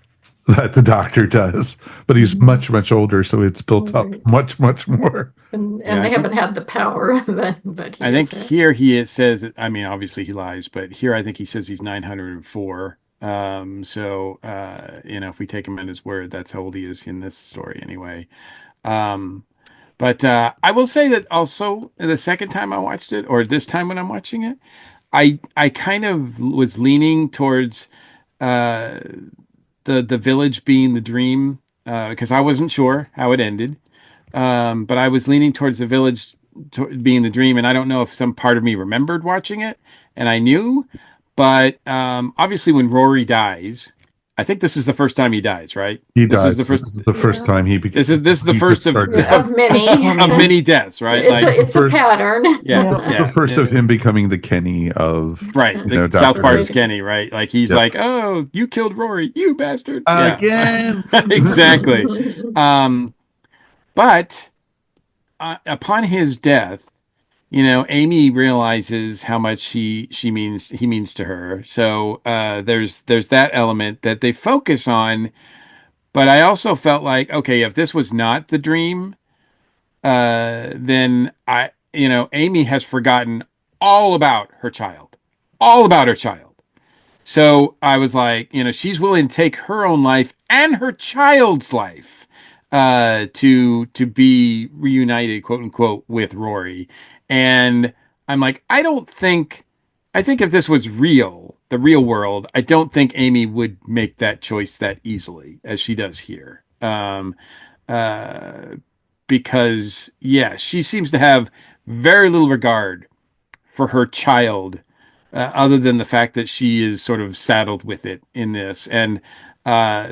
that the Doctor does. But he's Mhm. much older, so it's built up Right. much more. And Yeah, I they think haven't had the power but he I has think had. here he says, I mean, obviously he lies, but here I think he says he's 904. If we take him at his word, that's how old he is in this story anyway. Um, but I will say that also the second time I watched it, or this time when I'm watching it, I kind of was leaning towards uh, the village being the dream because I wasn't sure how it ended. But I was leaning towards the village being the dream, and I don't know if some part of me remembered watching it and I knew, but obviously when Rory dies, I think this is the first time he dies, right? He This is the dies. first. This is the first Yeah. time This is the he first gets of started. Yeah, of many. of many deaths, right? It's Like, a pattern. yeah, Yeah. This is the yeah, first of him becoming the Kenny of right. The South Doctor Who. Park's Right. Kenny, right? Like he's Yep. like, "Oh, you killed Rory, you bastard!" Yeah, Again. exactly. Um, but upon his death, Amy realizes how much he means to her. So there's that element that they focus on. But I also felt like, okay, if this was not the dream, then Amy has forgotten all about her child, all about her child. So I was like, she's willing to take her own life and her child's life to be reunited, quote unquote, with Rory. And I'm like, I think if this was real, the real world, I don't think Amy would make that choice that easily as she does here. Uh, because yeah, she seems to have very little regard for her child, other than the fact that she is sort of saddled with it in this. And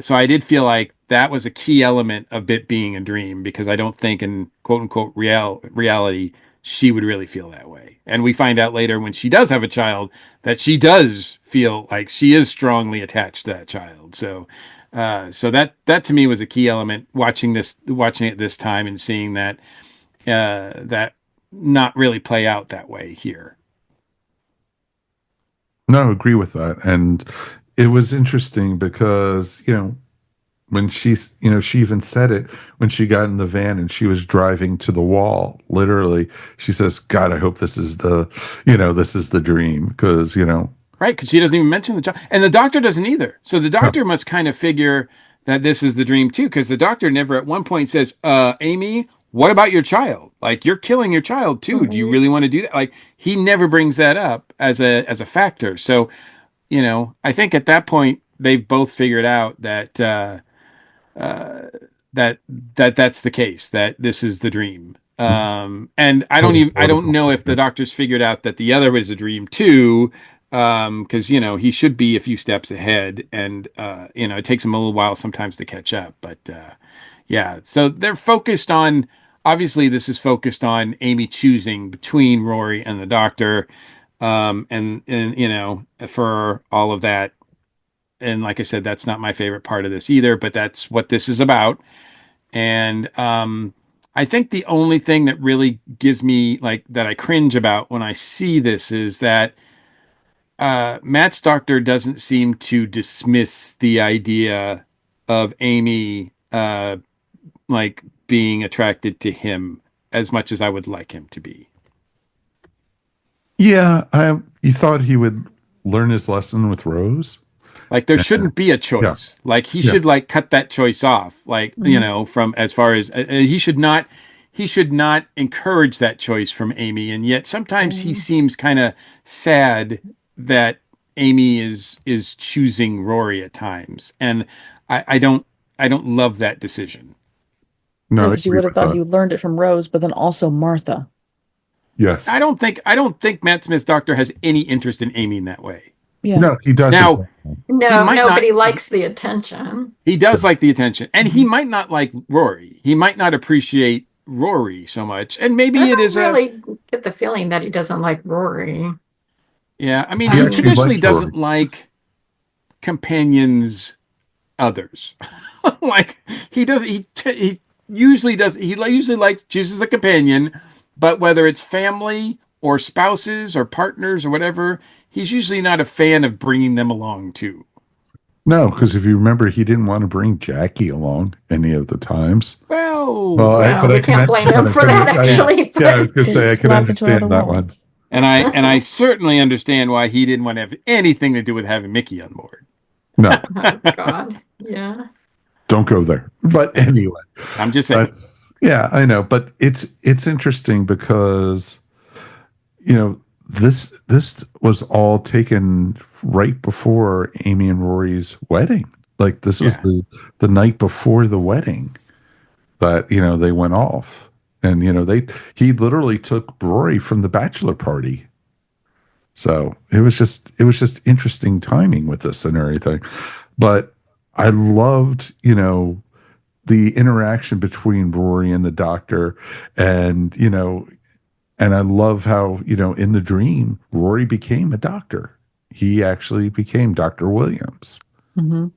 so I did feel like that was a key element of it being a dream because I don't think in quote unquote reality she would really feel that way. And we find out later when she does have a child that she does feel like she is strongly attached to that child. So that to me was a key element watching it this time and seeing that not really play out that way here. No, agree with that. And it was interesting because, when she even said it when she got in the van and she was driving to the wall, literally, she says, God, I hope this is the dream. Because, Right, because she doesn't even mention the child, and the doctor doesn't either. So the no, doctor must kind of figure that this is the dream too, because the doctor never at one point says, Amy, what about your child? Like you're killing your child too. Do you Right. really want to do that?" Like he never brings that up as a factor. So I think at that point they've both figured out uh, that that's the case, that this is the dream. And total I don't political know if the statement. doctor's figured out that the other is a dream too, because he should be a few steps ahead, and it takes him a little while sometimes to catch up. But yeah, so they're focused on. Obviously, this is focused on Amy choosing between Rory and the doctor, and for all of that. And like I said, that's not my favorite part of this either, but that's what this is about. And I think the only thing that really gives me like that I cringe about when I see this is that Matt's doctor doesn't seem to dismiss the idea of Amy like being attracted to him as much as I would like him to be. Yeah, you thought he would learn his lesson with Rose? Like there And, shouldn't be a yeah, choice. Like he yeah. should like cut that choice off. Like, Mhm. from as far as he should not encourage that choice from Amy. And yet sometimes he Mhm. seems kind of sad that Amy is choosing Rory at times. And I don't love that decision. Yeah, No, I because you agree would have with thought that. you learned it from Rose, but then also Martha. Yes. I don't think Matt Smith's doctor has any interest in Amy in that way. Yeah. No, he doesn't. Now, he No, might no, but not he likes the attention. he does like the attention, and he Mhm. might not like Rory. He might not appreciate Rory so much, and maybe I it is don't really get the feeling that he doesn't like Rory. yeah. I mean, I He he actually mean, traditionally likes Rory. doesn't like companions others. Like he does, he usually does. Usually likes chooses a companion, but whether it's family or spouses or partners or whatever, he's usually not a fan of bringing them along too. No, because if you remember, he didn't want to bring Jackie along any of the times. Well, Well, well, but I we can can't blame him kind of, for that yeah, actually, yeah, I was but going to Get say I can slapped into understand another that wall. one. and I certainly understand why he didn't want to have anything to do with having Mickey on board. No, oh God, yeah. don't go there. But anyway, I'm just saying. that's yeah, I know. But it's interesting because this was all taken right before Amy and Rory's wedding. Like this was Yeah. the night before the wedding that they went off, and he literally took Rory from the bachelor party. So it was just interesting timing with this and everything. But I loved, the interaction between Rory and the doctor, and and I love how, in the dream, Rory became a doctor. He actually became Dr. Williams. Mm-hmm.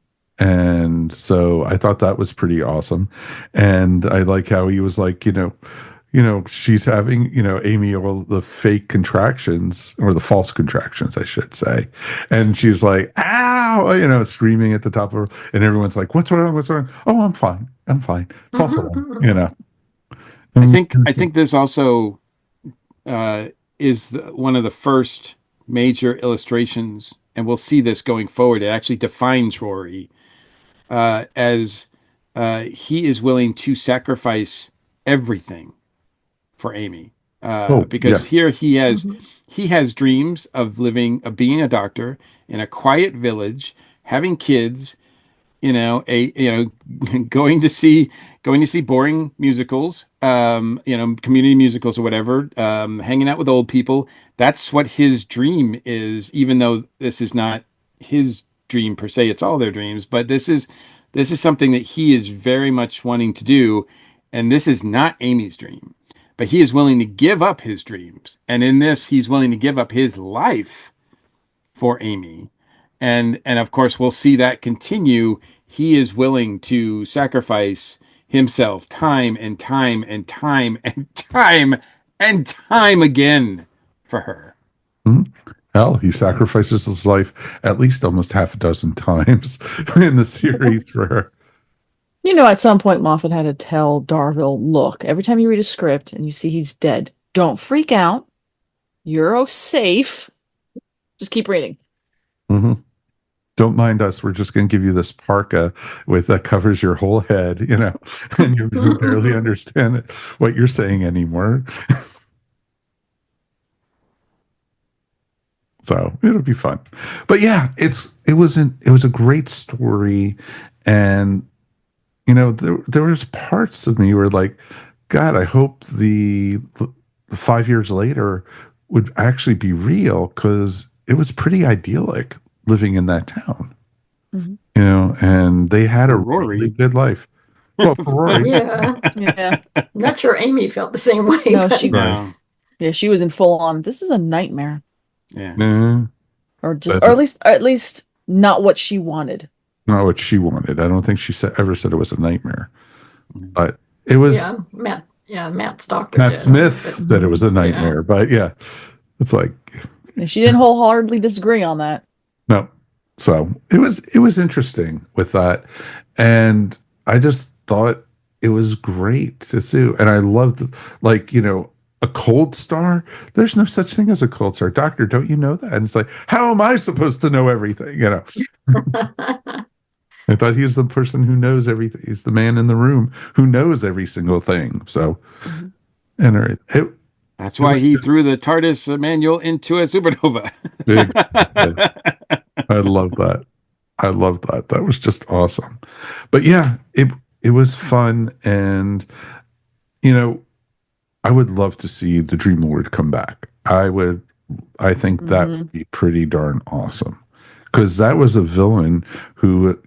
And so I thought that was pretty awesome. And I like how he was like, she's having, Amy, all the fake contractions or the false contractions, I should say. And she's like, ow, screaming at the top of her. And everyone's like, what's wrong? What's wrong? Oh, I'm fine. I'm fine. False alarm. I think this also is one of the first major illustrations, and we'll see this going forward. It actually defines Rory as he is willing to sacrifice everything for Amy. Oh, Because yes. here Mhm. he has dreams of being a doctor in a quiet village, having kids, going to see boring musicals, community musicals or whatever, hanging out with old people. That's what his dream is, even though this is not his dream per se. It's all their dreams, but this is something that he is very much wanting to do, and this is not Amy's dream. But he is willing to give up his dreams, and in this, he's willing to give up his life for Amy. And of course we'll see that continue. He is willing to sacrifice himself time and time and time and time and time again for her. Mhm. Hell, he sacrifices his life at least almost half a dozen times in the series for her. At some point, Moffat had to tell Darvill, look, every time you read a script and you see he's dead, don't freak out. You're safe. Just keep reading. hmm Don't mind us. We're just going to give you this parka that covers your whole head, and you barely understand what you're saying anymore. So it'll be fun. But yeah, it was a great story, and there was parts of me where like, God, I hope the 5 years later would actually be real, because it was pretty idyllic living in that town. Mhm. And they had a For really Rory. good life. Well, for Rory, Yeah, Yeah. not sure Amy felt the same way. No, but- she No. Yeah, she was in full on. This is a nightmare. Yeah. nah, Or just But- or at least not what she wanted. not what she wanted. I don't think she ever said it was a nightmare, but it was. Matt's doctor Matt did. Smith But- said it was a nightmare, but yeah, it's like And she didn't wholeheartedly disagree on that. no. So it was interesting with that, and I just thought it was great to see, and I loved like a cold star. There's no such thing as a cold star, doctor. Don't you know that? And it's like, how am I supposed to know everything? I thought he was the person who knows everything. He's the man in the room who knows every single thing. So, and That's why he threw the TARDIS manual into a supernova. big. I love that. I love that. That was just awesome. But yeah, it was fun, and I would love to see the Dream Lord come back. I think that would be pretty darn awesome, because that was a villain who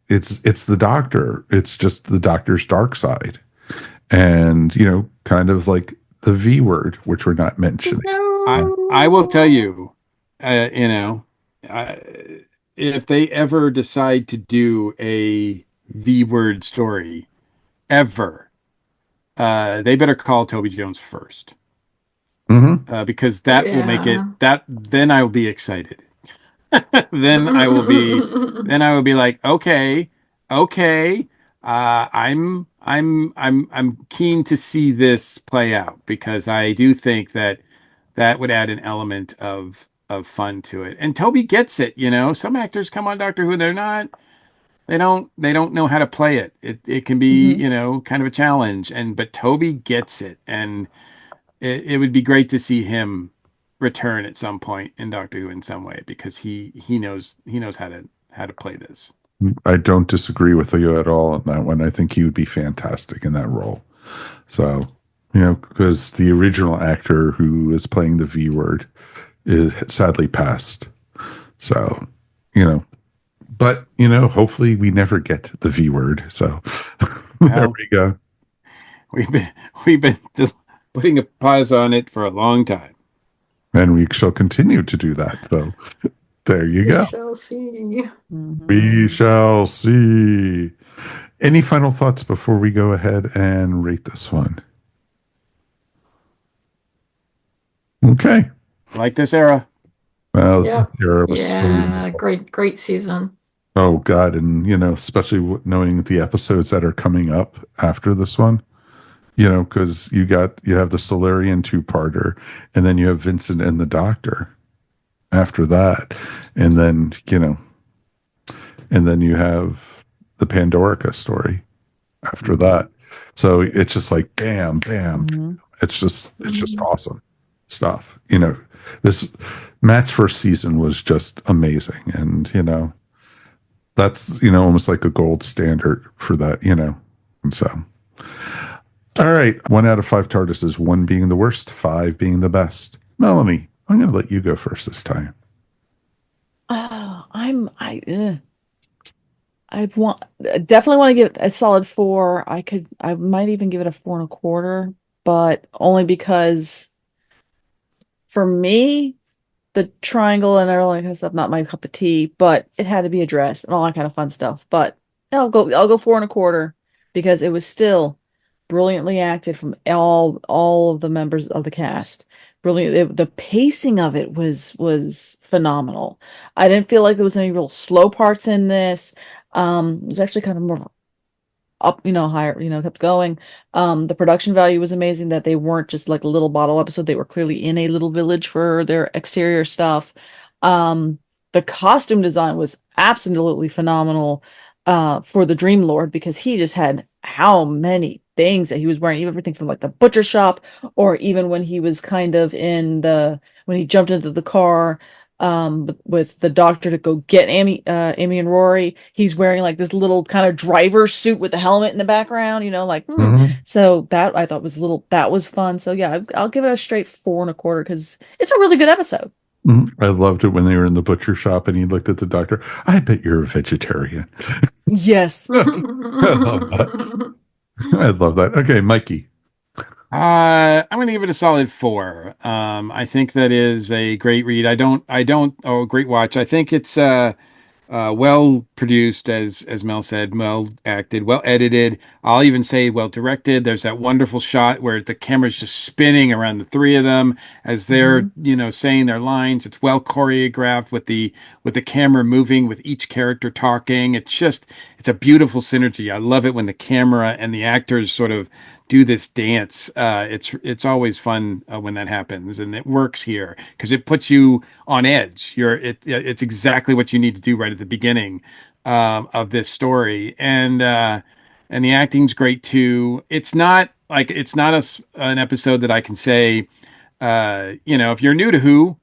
it's the Doctor. It's just the Doctor's dark side, and kind of like the V word, which we're not mentioning. I will tell you, you know, uh, if they ever decide to do a V word story ever, they better call Toby Jones first, Hmm. because that will make it Yeah. that then I will be excited. then I will be then I will be like, okay, okay, I'm keen to see this play out because I do think that that would add an element of fun to it. And Toby gets it, you know. Some actors come on Doctor Who, they don't know how to play it. It can be, Hmm. kind of a challenge. But Toby gets it, and it would be great to see him return at some point in Doctor Who in some way because he knows how to play this. I don't disagree with you at all on that one. I think he would be fantastic in that role. So, because the original actor who is playing the V word is sadly passed. So, you know, but hopefully we never get the V word. So there Well, we go. we've been we've been just putting a pause on it for a long time. And we shall continue to do that. So there you We go. shall see. Hmm. We shall see. Any final thoughts before we go ahead and rate this one? Okay. I like this era. Well, this Yep. era was so Yeah. wonderful. Great season. Oh God, and especially knowing the episodes that are coming up after this one, because you have the Solarian two-parter, and then you have Vincent and the Doctor after that, and then you have the Pandorica story after that. So it's just like bam, bam. Hmm. It's just awesome stuff. This Matt's first season was just amazing, and that's almost like a gold standard for that. And so, all right, 1 out of 5 TARDISes, one being the worst, five being the best. Melanie, I'm going to let you go first this time. Oh, I want definitely want to give it a solid 4. I might even give it a 4.25, but only because for me, the triangle and all that kind of stuff, not my cup of tea, but it had to be addressed and all that kind of fun stuff. But I'll go 4.25 because it was still brilliantly acted from all of the members of the cast. Brilliant. The pacing of it was phenomenal. I didn't feel like there was any real slow parts in this. It was actually kind of more up, higher, kept going. The production value was amazing that they weren't just like a little bottle episode. They were clearly in a little village for their exterior stuff. Um, the costume design was absolutely phenomenal for the Dream Lord because he just had how many things that he was wearing, even everything from like the butcher shop, or even when he was kind of when he jumped into the car with the doctor to go get Amy and Rory. He's wearing like this little kind of driver suit with the helmet in the background, like Mm-hmm. so that I thought was that was fun. So yeah, I'll give it a straight 4.25 because it's a really good episode. I loved it when they were in the butcher shop and he looked at the doctor. I bet you're a vegetarian. Yes. I love that. I love that. Okay, Mikey. I'm going to give it a solid 4. I think that is a great read. Oh, great watch. I think it's well produced, as Mel said, well acted, well edited. I'll even say well directed. There's that wonderful shot where the camera's just spinning around the three of them as they're, Mhm. saying their lines. It's well choreographed with the camera moving, with each character talking. It's a beautiful synergy. I love it when the camera and the actors sort of do this dance. It's always fun when that happens, and it works here because it puts you on edge. It's exactly what you need to do right at the beginning of this story, and the acting's great too. It's not an episode that I can say, if you're new to Who,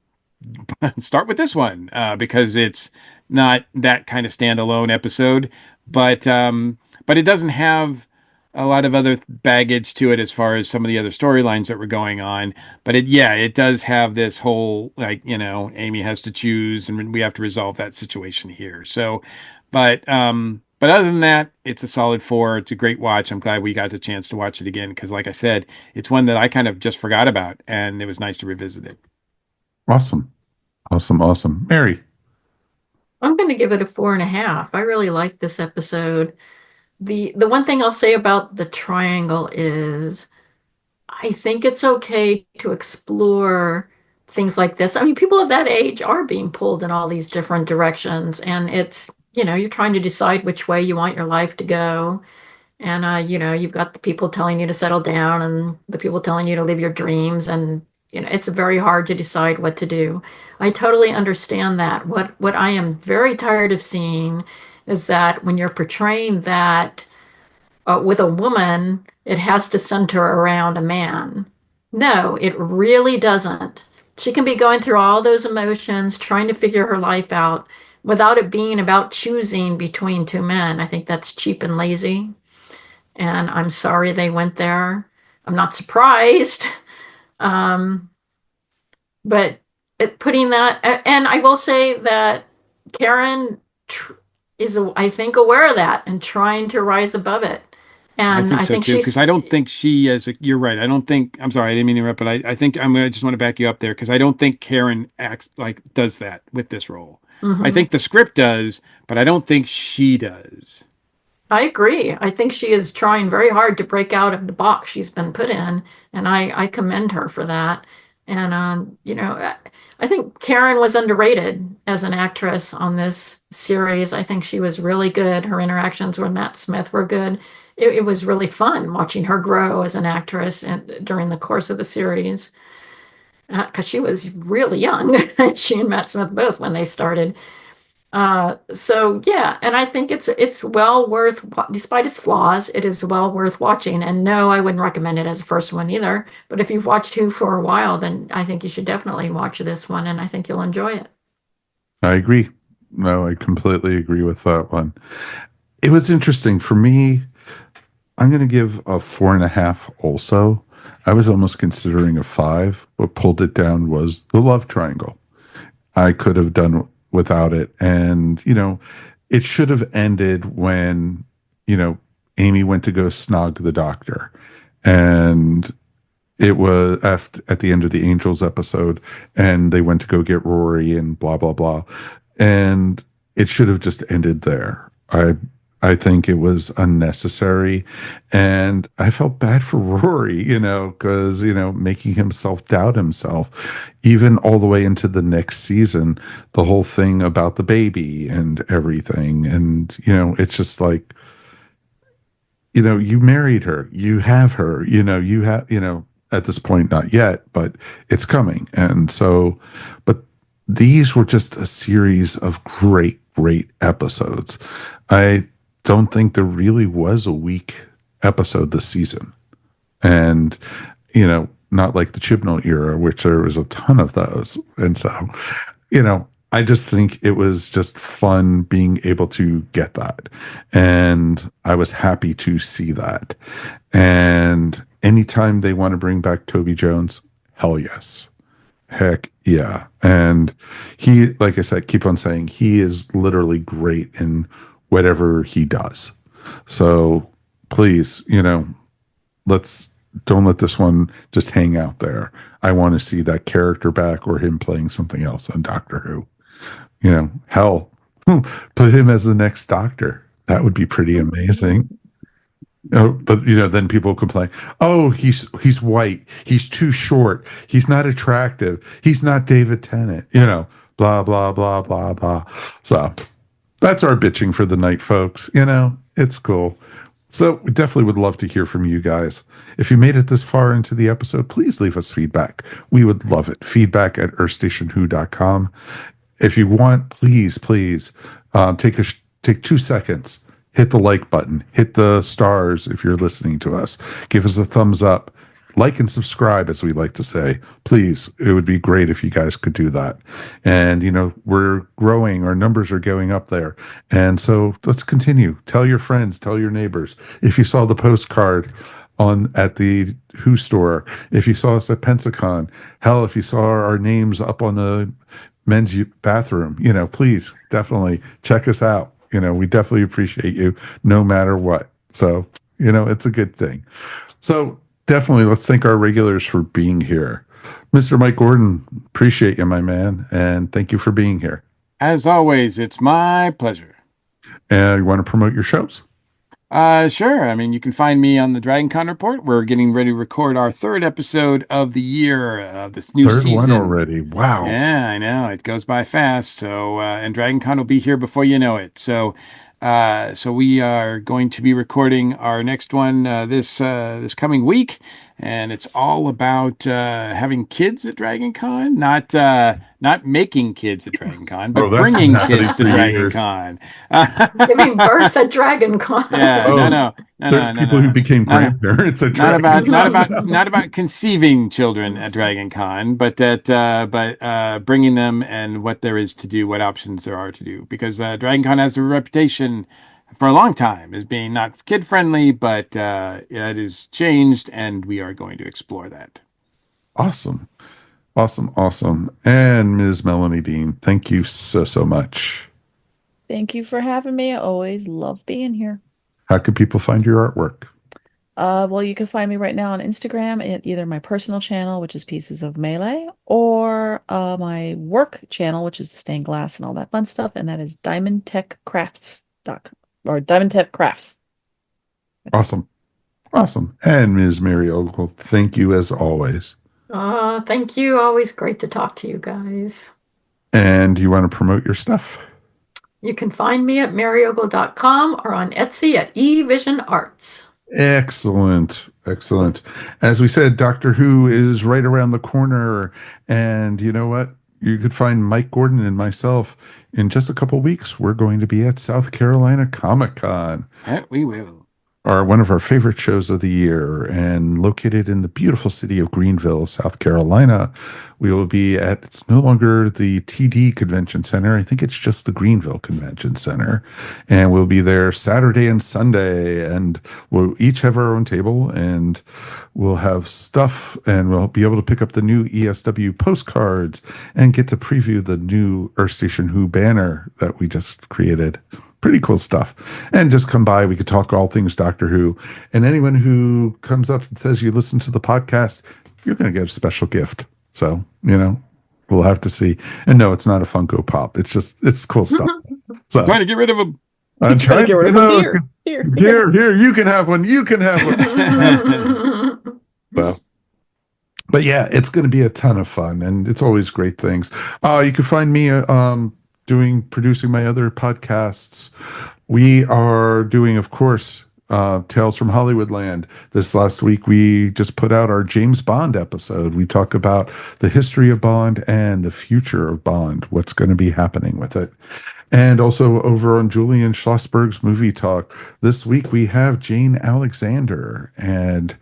start with this one because it's not that kind of standalone episode, but it doesn't have a lot of other baggage to it as far as some of the other storylines that were going on. But it does have this whole like Amy has to choose, and we have to resolve that situation here. So, but But other than that, it's a solid 4. It's a great watch. I'm glad we got the chance to watch it again because, like I said, it's one that I kind of just forgot about, and it was nice to revisit it. Awesome. Awesome. Awesome. Mary. I'm going to give it a 4.5. I really like this episode. The one thing I'll say about the triangle is I think it's okay to explore things like this. I mean, people of that age are being pulled in all these different directions, and it's, you're trying to decide which way you want your life to go. And you've got the people telling you to settle down and the people telling you to live your dreams, and it's very hard to decide what to do. I totally understand that. What I am very tired of seeing is that when you're portraying that with a woman, it has to center around a man. No, it really doesn't. She can be going through all those emotions, trying to figure her life out without it being about choosing between two men. I think that's cheap and lazy. And I'm sorry they went there. I'm not surprised. Um, but putting that, and I will say that Karen is, I think, aware of that and trying to rise above it. I And think I so think too, because she's, I don't think she is. You're right. I don't think. I'm sorry. I didn't mean to interrupt, but I think I just want to back you up there because I don't think Karen acts like does that with this role. I mhm. think the script does, but I don't think she does. I agree. I think she is trying very hard to break out of the box she's been put in, and I commend her for that. And I think Karen was underrated as an actress on this series. I think she was really good. Her interactions with Matt Smith were good. It was really fun watching her grow as an actress and during the course of the series because she was really young. She and Matt Smith both when they started. So yeah, and I think it's well worth, despite its flaws, it is well worth watching. And no, I wouldn't recommend it as a first one either. But if you've watched Who for a while, then I think you should definitely watch this one, and I think you'll enjoy it. I agree. No, I completely agree with that one. It was interesting for me. I'm going to give a 4.5 also. I was almost considering a 5. What pulled it down was the love triangle. I could have done without it. And, it should have ended when, Amy went to go snog the doctor. And it was at the end of the Angels episode, and they went to go get Rory and blah, blah, blah. And it should have just ended there. I think it was unnecessary. And I felt bad for Rory, because, making himself doubt himself, even all the way into the next season, the whole thing about the baby and everything. And, it's just like, you married her, you have her, you have, at this point, not yet, but it's coming. And so, but these were just a series of great, great episodes. I don't think there really was a weak episode this season. And, not like the Chibnall era, which there was a ton of those. And so, I just think it was just fun being able to get that. And I was happy to see that. And anytime they want to bring back Toby Jones, hell yes. Heck yeah. And he, like I said, keep on saying he is literally great in whatever he does. So please, let's don't let this one just hang out there. I want to see that character back or him playing something else on Doctor Who. Hell, put him as the next Doctor. That would be pretty amazing. But then people complain, oh, he's white, he's too short, he's not attractive, he's not David Tennant, blah blah blah blah blah. So that's our bitching for the night, folks. It's cool. So we definitely would love to hear from you guys. If you made it this far into the episode, please leave us feedback. We would love it. Feedback at earthstationwho.com. If you want, please take 2 seconds. Hit the like button. Hit the stars if you're listening to us. Give us a thumbs up. Like and subscribe, as we like to say. Please, it would be great if you guys could do that. And, we're growing. Our numbers are going up there. And so let's continue. Tell your friends. Tell your neighbors. If you saw the postcard at the Who store, if you saw us at Pensacon, hell, if you saw our names up on the men's bathroom, please definitely check us out. we definitely appreciate you no matter what. So, it's a good thing. So definitely let's thank our regulars for being here. Mr. Mike Gordon, appreciate you, my man. And thank you for being here. As always, it's my pleasure. And you want to promote your shows? Sure. I mean, you can find me on the Dragon Con Report. We're getting ready to record our third episode of the year, this new Third season. one already. Wow. Yeah, I know. It goes by fast. So, and Dragon Con will be here before you know it. So we are going to be recording our next one this coming week, and it's all about having kids at Dragon Con, not making kids at Dragon Con, but bringing kids to Dragon Con. Giving birth at Dragon Con. Yeah, There's people who became grandparents at Dragon Con. Not about conceiving children at Dragon Con, but bringing them and what there is to do, what options there are to do, because Dragon Con has a reputation for a long time as being not kid friendly, but it has changed, and we are going to explore that. Awesome. And Ms. Melanie Dean, thank you so much. Thank you for having me. I always love being here. How can people find your artwork? Well, you can find me right now on Instagram at either my personal channel, which is Pieces of Melee, or my work channel, which is the stained glass and all that fun stuff, and that is diamondtechcrafts.com or Diamond Tech Crafts. Awesome. And Ms. Mary Ogle, thank you as always. Thank you. Always great to talk to you guys. And you want to promote your stuff? You can find me at maryogle.com or on Etsy at eVision Arts. Excellent. As we said, Doctor Who is right around the corner. And you know what? You could find Mike Gordon and myself in just a couple weeks. We're going to be at South Carolina Comic-Con. We will. One of our favorite shows of the year, and located in the beautiful city of Greenville, South Carolina. We will be it's no longer the TD Convention Center. I think it's just the Greenville Convention Center. And we'll be there Saturday and Sunday, and we'll each have our own table, and we'll have stuff, and we'll be able to pick up the new ESW postcards and get to preview the new Earth Station Who banner that we just created. Pretty cool stuff. And just come by. We could talk all things Doctor Who. And anyone who comes up and says you listen to the podcast, you're going to get a special gift. So, we'll have to see. And no, it's not a Funko Pop. It's cool stuff. So, trying to get rid of them. I'm trying to get rid of them. Here. You can have one. But yeah, it's going to be a ton of fun. And it's always great things. You can find me producing my other podcasts. We are doing, of course, Tales from Hollywoodland. This last week, we just put out our James Bond episode. We talk about the history of Bond and the future of Bond, what's going to be happening with it. And also over on Julian Schlossberg's Movie Talk, this week we have Jane Alexander, and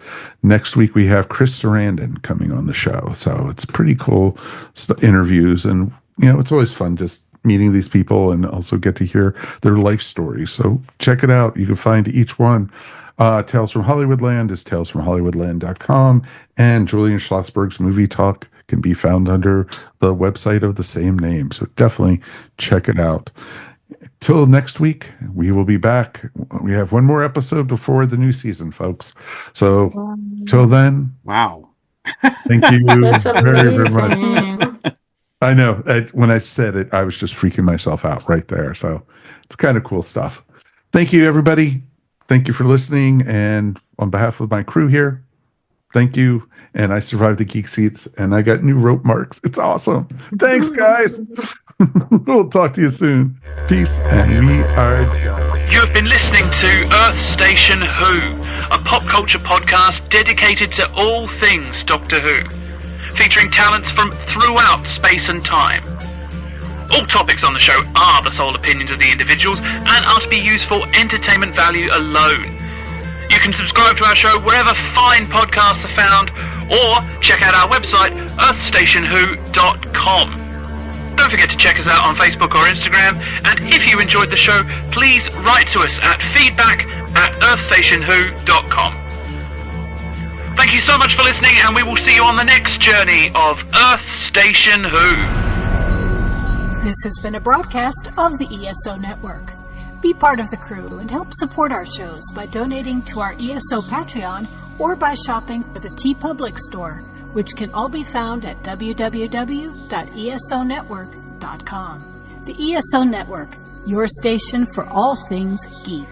next week we have Chris Sarandon coming on the show. So it's pretty cool interviews, and it's always fun just meeting these people and also get to hear their life stories. So check it out. You can find each one. Tales from Hollywoodland is talesfromhollywoodland.com, and Julian Schlossberg's Movie Talk can be found under the website of the same name. So definitely check it out. Till next week, we will be back. We have one more episode before the new season, folks. So till then, wow. Thank you That's very much. amazing. I know. When I said it, I was just freaking myself out right there. So it's kind of cool stuff. Thank you, everybody. Thank you for listening. And on behalf of my crew here, thank you. And I survived the geek seats, and I got new rope marks. It's awesome. Thanks, guys. We'll talk to you soon. Peace. And we are done. You've been listening to Earth Station Who, a pop culture podcast dedicated to all things Doctor Who, featuring talents from throughout space and time. All topics on the show are the sole opinions of the individuals and are to be used for entertainment value alone. You can subscribe to our show wherever fine podcasts are found, or check out our website, earthstationwho.com. Don't forget to check us out on Facebook or Instagram, and if you enjoyed the show, please write to us at feedback@earthstationwho.com. Thank you so much for listening, and we will see you on the next journey of Earth Station Who. This has been a broadcast of the ESO Network. Be part of the crew and help support our shows by donating to our ESO Patreon or by shopping at the TeePublic store, which can all be found at www.esonetwork.com. The ESO Network, your station for all things geek.